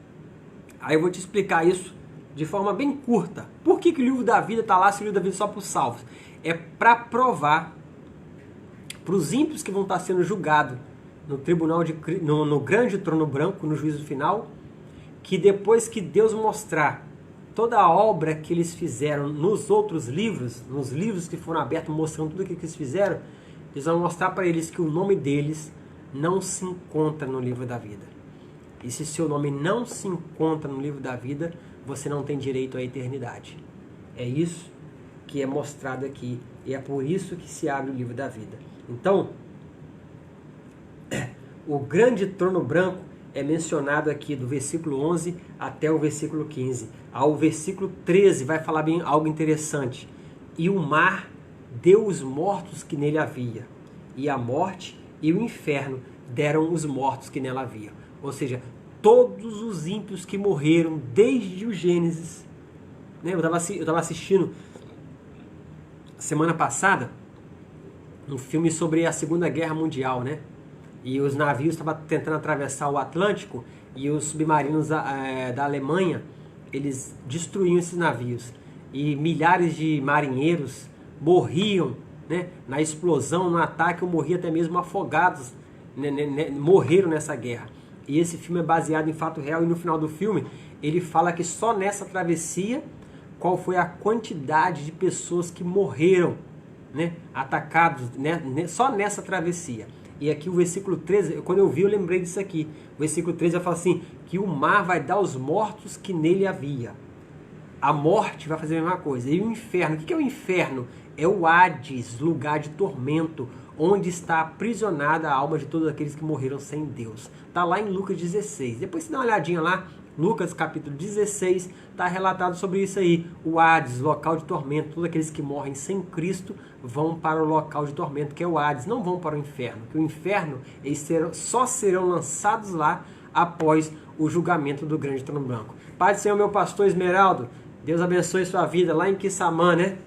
Aí eu vou te explicar isso de forma bem curta. Por que o livro da vida está lá se o livro da vida é só para os salvos? É para provar para os ímpios que vão estar sendo julgados no tribunal no grande trono branco, no juízo final, que depois que Deus mostrar toda a obra que eles fizeram nos outros livros, nos livros que foram abertos mostrando tudo o que eles fizeram, eles vão mostrar para eles que o nome deles não se encontra no livro da vida. E se seu nome não se encontra no livro da vida, você não tem direito à eternidade. É isso que é mostrado aqui, e é por isso que se abre o livro da vida. Então, o grande trono branco é mencionado aqui do versículo 11 até o versículo 15. Ao versículo 13 vai falar bem algo interessante. E o mar deu os mortos que nele havia, e a morte e o inferno deram os mortos que nela havia. Ou seja, todos os ímpios que morreram desde o Gênesis. Né? Eu estava assistindo semana passada um filme sobre a Segunda Guerra Mundial, né? E os navios estavam tentando atravessar o Atlântico, e os submarinos da Alemanha, eles destruíam esses navios. E milhares de marinheiros morriam, né, na explosão, no ataque, ou morriam até mesmo afogados, né, morreram nessa guerra. E esse filme é baseado em fato real, e no final do filme ele fala que só nessa travessia, qual foi a quantidade de pessoas que morreram, né, atacados, né, só nessa travessia. E aqui o versículo 13, quando eu vi, eu lembrei disso aqui. O versículo 13 vai falar assim, que o mar vai dar os mortos que nele havia. A morte vai fazer a mesma coisa. E o inferno, o que é o inferno? É o Hades, lugar de tormento, onde está aprisionada a alma de todos aqueles que morreram sem Deus. Está lá em Lucas 16. Depois você dá uma olhadinha lá, Lucas capítulo 16, está relatado sobre isso aí. O Hades, local de tormento, todos aqueles que morrem sem Cristo vão para o local de tormento, que é o Hades, não vão para o inferno. Que o inferno, eles só serão lançados lá após o julgamento do grande trono branco. Pai do Senhor, meu pastor Esmeraldo, Deus abençoe sua vida lá em Quissamã, né?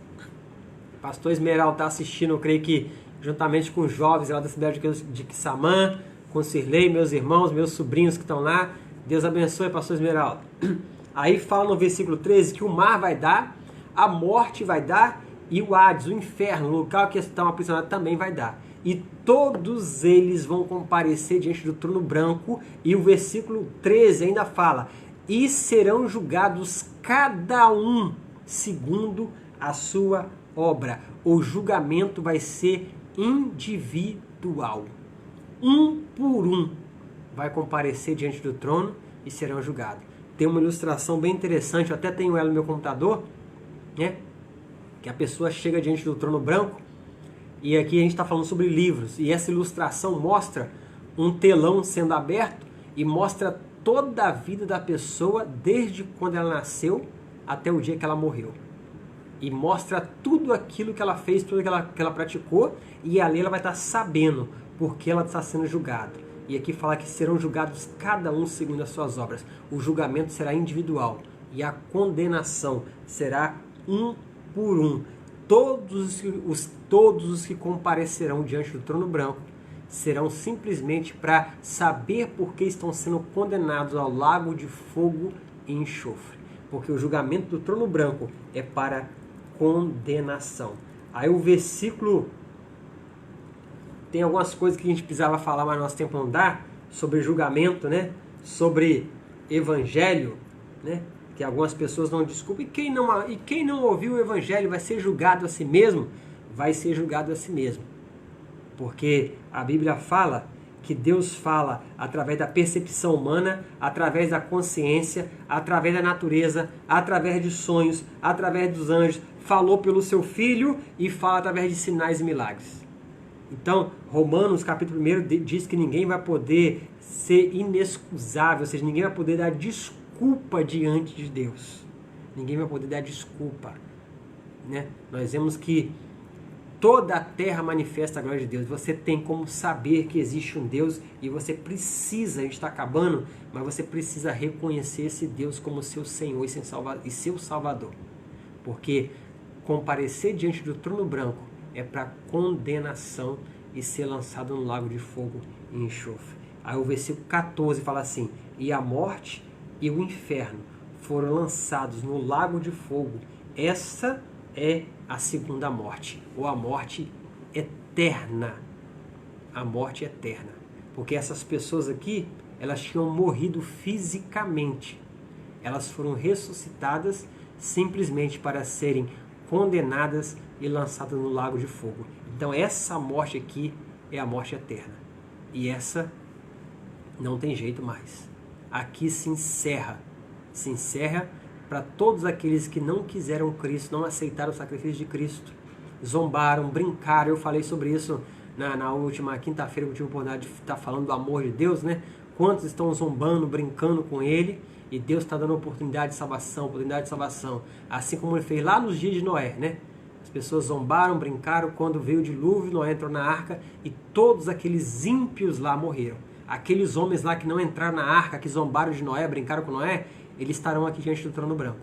Pastor Esmeraldo está assistindo, eu creio que juntamente com os jovens lá da cidade de Quissamã, com Cirlei, meus irmãos, meus sobrinhos que estão lá. Deus abençoe, pastor Esmeraldo. Aí fala no versículo 13 que o mar vai dar, a morte vai dar, e o Hades, o inferno, o local que estão aprisionados, também vai dar. E todos eles vão comparecer diante do trono branco, e o versículo 13 ainda fala, e serão julgados cada um segundo a sua obra. O julgamento vai ser individual. Um por um vai comparecer diante do trono e serão julgados. Tem uma ilustração bem interessante, eu até tenho ela no meu computador, né? Que a pessoa chega diante do trono branco, e aqui a gente está falando sobre livros, e essa ilustração mostra um telão sendo aberto e mostra toda a vida da pessoa desde quando ela nasceu até o dia que ela morreu. E mostra tudo aquilo que ela fez, tudo que ela praticou, e ali ela vai estar sabendo porque ela está sendo julgada. E aqui fala que serão julgados cada um segundo as suas obras. O julgamento será individual e a condenação será um por um. Todos os que comparecerão diante do trono branco serão simplesmente para saber por que estão sendo condenados ao lago de fogo e enxofre. Porque o julgamento do trono branco é para condenação. Aí o versículo... Tem algumas coisas que a gente precisava falar, mas nosso tempo não dá, sobre julgamento, né? Sobre evangelho, né? Que algumas pessoas não desculpem. E quem não ouviu o evangelho vai ser julgado a si mesmo? Vai ser julgado a si mesmo. Porque a Bíblia fala que Deus fala através da percepção humana, através da consciência, através da natureza, através de sonhos, através dos anjos, falou pelo seu Filho e fala através de sinais e milagres. Então, Romanos capítulo 1 diz que ninguém vai poder ser inexcusável, ou seja, ninguém vai poder dar desculpa diante de Deus. Ninguém vai poder dar desculpa, né? Nós vemos que toda a terra manifesta a glória de Deus. Você tem como saber que existe um Deus e você precisa, a gente está acabando, mas você precisa reconhecer esse Deus como seu Senhor e seu Salvador. Porque comparecer diante do trono branco é para condenação e ser lançado no lago de fogo e enxofre. Aí o versículo 14 fala assim, e a morte e o inferno foram lançados no lago de fogo. Essa é a segunda morte, ou a morte eterna. A morte eterna. Porque essas pessoas aqui, elas tinham morrido fisicamente. Elas foram ressuscitadas simplesmente para serem condenadas e lançadas no lago de fogo. Então essa morte aqui é a morte eterna. E essa não tem jeito mais. Aqui se encerra para todos aqueles que não quiseram Cristo, não aceitaram o sacrifício de Cristo, zombaram, brincaram. Eu falei sobre isso na última quinta-feira, que eu tive a oportunidade de estar falando do amor de Deus, né? Quantos estão zombando, brincando com Ele, e Deus está dando oportunidade de salvação, assim como Ele fez lá nos dias de Noé, né? As pessoas zombaram, brincaram, quando veio o dilúvio, Noé entrou na arca e todos aqueles ímpios lá morreram. Aqueles homens lá que não entraram na arca, que zombaram de Noé, brincaram com Noé, eles estarão aqui diante do trono branco.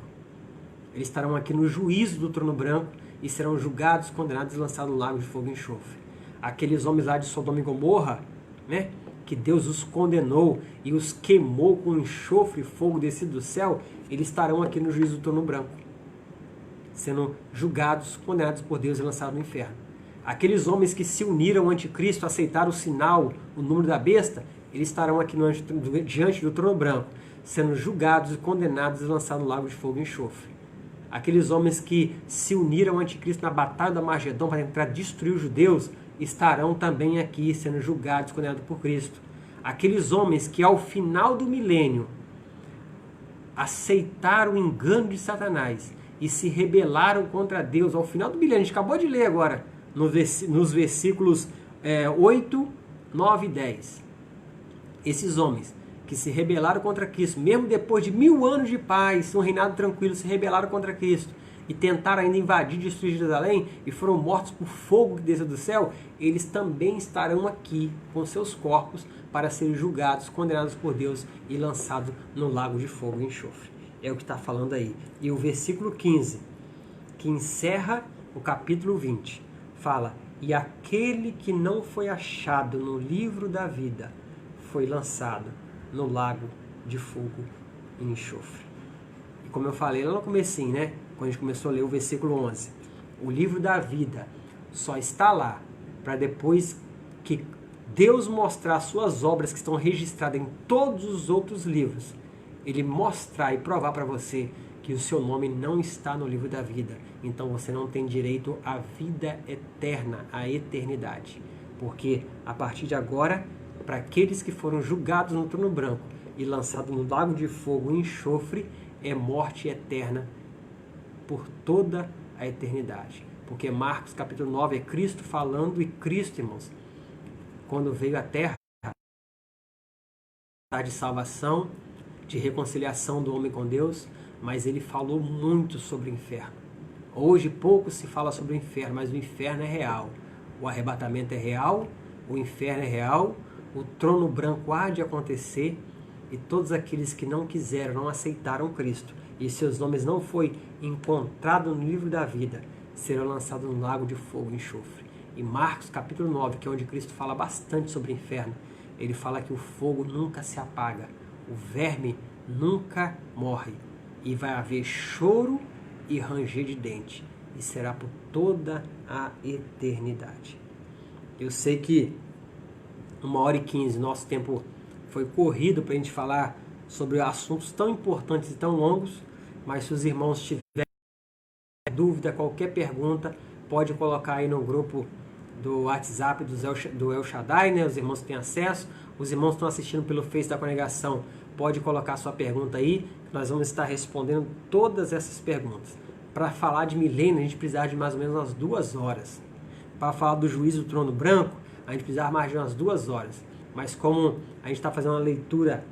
Eles estarão aqui no juízo do trono branco e serão julgados, condenados e lançados no lago de fogo e enxofre. Aqueles homens lá de Sodoma e Gomorra, né, que Deus os condenou e os queimou com enxofre e fogo descido do céu, eles estarão aqui no juízo do trono branco, sendo julgados, condenados por Deus e lançados no inferno. Aqueles homens que se uniram ao anticristo, aceitaram o sinal, o número da besta, eles estarão aqui diante do trono branco, sendo julgados e condenados e lançados no lago de fogo e enxofre. Aqueles homens que se uniram ao anticristo na batalha da Magedon para tentar destruir os judeus, estarão também aqui sendo julgados e condenados por Cristo. Aqueles homens que ao final do milênio aceitaram o engano de Satanás e se rebelaram contra Deus, ao final do milênio, a gente acabou de ler agora, nos versículos 8, 9 e 10. Esses homens que se rebelaram contra Cristo, mesmo depois de 1000 anos de paz, um reinado tranquilo, se rebelaram contra Cristo e tentaram ainda invadir e destruir Jerusalém e foram mortos por fogo que desceu do céu, eles também estarão aqui com seus corpos para serem julgados, condenados por Deus e lançados no lago de fogo e enxofre. É o que está falando aí. E o versículo 15, que encerra o capítulo 20, fala: e aquele que não foi achado no livro da vida foi lançado no lago de fogo e enxofre. E como eu falei lá no comecinho, né? Quando a gente começou a ler o versículo 11, o livro da vida só está lá para depois que Deus mostrar suas obras que estão registradas em todos os outros livros, Ele mostrar e provar para você que o seu nome não está no livro da vida. Então você não tem direito à vida eterna, à eternidade. Porque a partir de agora, para aqueles que foram julgados no trono branco e lançados no lago de fogo e enxofre, é morte eterna por toda a eternidade. Porque Marcos capítulo 9 é Cristo falando, e Cristo, irmãos, quando veio à terra, de salvação, de reconciliação do homem com Deus, mas ele falou muito sobre o inferno. Hoje pouco se fala sobre o inferno, mas o inferno é real. O arrebatamento é real, o inferno é real, o trono branco há de acontecer, e todos aqueles que não quiseram, não aceitaram Cristo, e seus nomes não foi encontrado no livro da vida, serão lançados no lago de fogo e enxofre. E Marcos capítulo 9, que é onde Cristo fala bastante sobre o inferno, ele fala que o fogo nunca se apaga, o verme nunca morre, e vai haver choro e ranger de dente, e será por toda a eternidade. Eu sei que 1h15, nosso tempo foi corrido para a gente falar sobre assuntos tão importantes e tão longos, mas se os irmãos tiverem dúvida, qualquer pergunta, pode colocar aí no grupo do WhatsApp do El Shaddai, né? Os irmãos têm acesso, os irmãos que estão assistindo pelo Face da Congregação, pode colocar sua pergunta aí, nós vamos estar respondendo todas essas perguntas. Para falar de milênio, a gente precisava de mais ou menos umas 2 horas. Para falar do juízo do trono branco, a gente precisava mais de umas 2 horas. Mas como a gente está fazendo uma leitura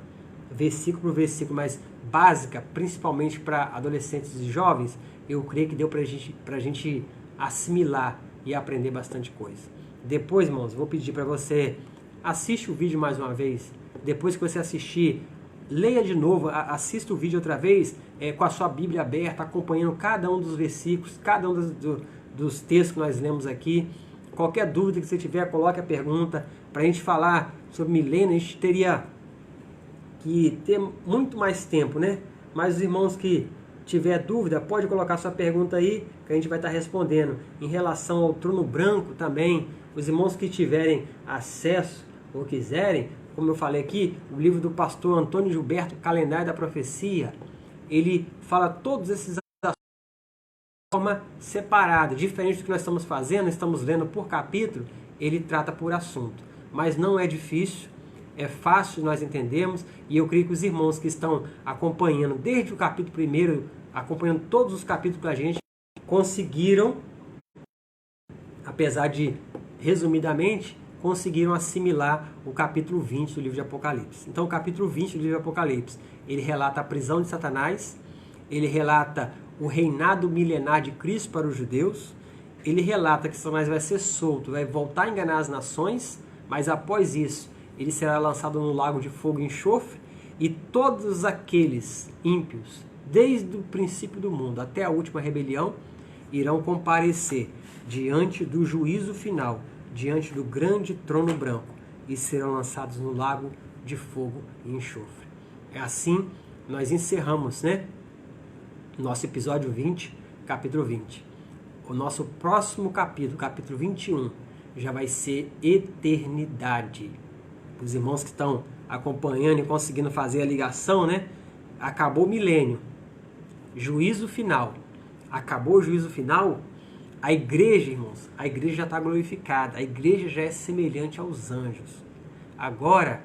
versículo por versículo mais básica, principalmente para adolescentes e jovens, eu creio que deu para a gente assimilar e aprender bastante coisa. Depois, irmãos, vou pedir para você, assiste o vídeo mais uma vez. Depois que você assistir, leia de novo, assista o vídeo outra vez, com a sua Bíblia aberta, acompanhando cada um dos versículos, cada um dos textos que nós lemos aqui. Qualquer dúvida que você tiver, coloque a pergunta. Para a gente falar sobre milênio, a gente teria que ter muito mais tempo, né? Mas os irmãos que tiver dúvida, pode colocar sua pergunta aí, que a gente vai estar respondendo. Em relação ao trono branco também, os irmãos que tiverem acesso ou quiserem, como eu falei aqui, o livro do pastor Antônio Gilberto, Calendário da Profecia, ele fala todos esses assuntos de forma separada, diferente do que nós estamos fazendo, estamos lendo por capítulo, ele trata por assunto. Mas não é difícil, é fácil, nós entendemos, e eu creio que os irmãos que estão acompanhando desde o capítulo 1 acompanhando todos os capítulos com a gente, conseguiram, apesar de resumidamente, conseguiram assimilar o capítulo 20 do livro de Apocalipse. Então, o capítulo 20 do livro de Apocalipse, ele relata a prisão de Satanás, ele relata o reinado milenar de Cristo para os judeus, ele relata que Satanás vai ser solto, vai voltar a enganar as nações, mas após isso, ele será lançado no lago de fogo e enxofre, e todos aqueles ímpios, desde o princípio do mundo até a última rebelião, irão comparecer diante do juízo final, diante do grande trono branco, e serão lançados no lago de fogo e enxofre. É assim nós encerramos, nosso episódio 20, capítulo 20. O nosso próximo capítulo, capítulo 21, já vai ser eternidade. Os irmãos que estão acompanhando e conseguindo fazer a ligação, acabou o milênio, juízo final. Acabou o juízo final, a igreja, irmãos, a igreja já está glorificada, a igreja já é semelhante aos anjos. Agora,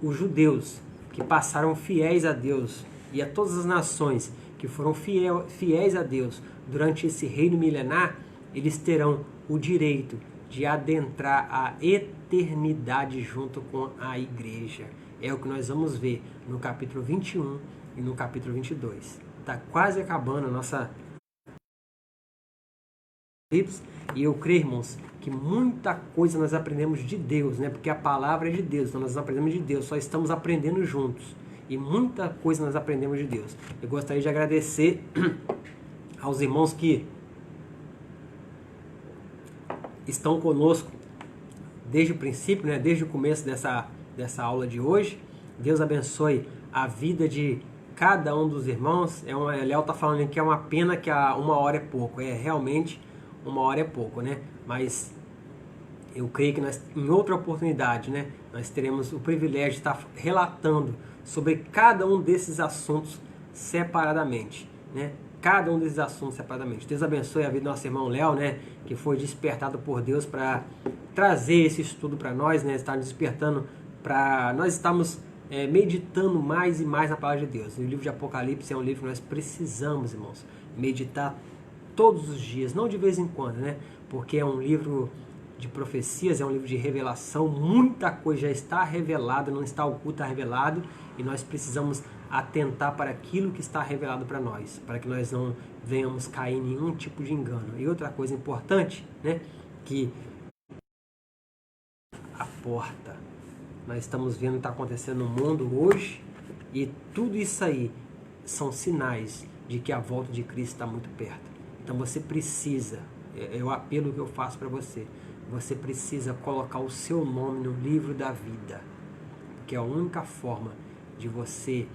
os judeus que passaram fiéis a Deus e a todas as nações que foram fiéis a Deus durante esse reino milenar, eles terão o direito de adentrar a eternidade junto com a igreja. É o que nós vamos ver no capítulo 21 e no capítulo 22. Está quase acabando a nossa... E eu creio, irmãos, que muita coisa nós aprendemos de Deus, porque a palavra é de Deus, então nós aprendemos de Deus, só estamos aprendendo juntos. E muita coisa nós aprendemos de Deus. Eu gostaria de agradecer aos irmãos que estão conosco desde o princípio, desde o começo dessa aula de hoje. Deus abençoe a vida de cada um dos irmãos. Léo está falando aqui que é uma pena que uma hora é pouco. Realmente, uma hora é pouco, Mas eu creio que em outra oportunidade, nós teremos o privilégio de estar relatando sobre cada um desses assuntos separadamente, Cada um desses assuntos separadamente. Deus abençoe a vida do nosso irmão Léo, que foi despertado por Deus para trazer esse estudo para nós, Está nos despertando para nós estamos meditando mais e mais na palavra de Deus. O livro de Apocalipse é um livro que nós precisamos, irmãos, meditar todos os dias, não de vez em quando, Porque é um livro de profecias, é um livro de revelação, muita coisa já está revelada, não está oculta, está revelado, e nós precisamos atentar para aquilo que está revelado para nós, para que nós não venhamos cair em nenhum tipo de engano. E outra coisa importante, que a porta, nós estamos vendo o que está acontecendo no mundo hoje, e tudo isso aí são sinais de que a volta de Cristo está muito perto. Então você precisa, é o apelo que eu faço para você, você precisa colocar o seu nome no livro da vida, que é a única forma de você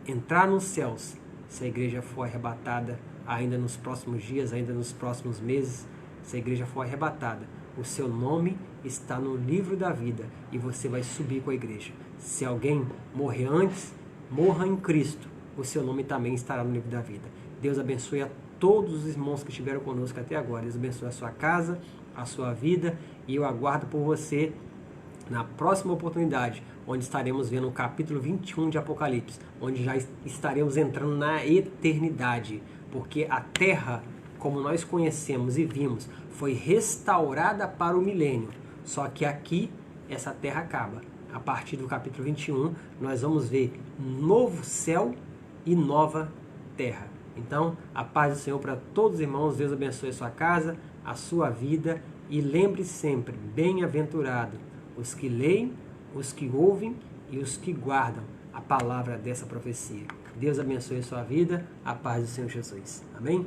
entrar nos céus se a igreja for arrebatada ainda nos próximos dias, ainda nos próximos meses. Se a igreja for arrebatada, o seu nome está no livro da vida e você vai subir com a igreja. Se alguém morrer antes, morra em Cristo, o seu nome também estará no livro da vida. Deus abençoe a todos os irmãos que estiveram conosco até agora. Deus abençoe a sua casa, a sua vida, e eu aguardo por você na próxima oportunidade, onde estaremos vendo o capítulo 21 de Apocalipse, onde já estaremos entrando na eternidade, porque a terra, como nós conhecemos e vimos, foi restaurada para o milênio, só que aqui essa terra acaba. A partir do capítulo 21, nós vamos ver novo céu e nova terra. Então, a paz do Senhor para todos os irmãos. Deus abençoe a sua casa, a sua vida, e lembre sempre, bem-aventurado os que leem, os que ouvem e os que guardam a palavra dessa profecia. Deus abençoe a sua vida, a paz do Senhor Jesus. Amém?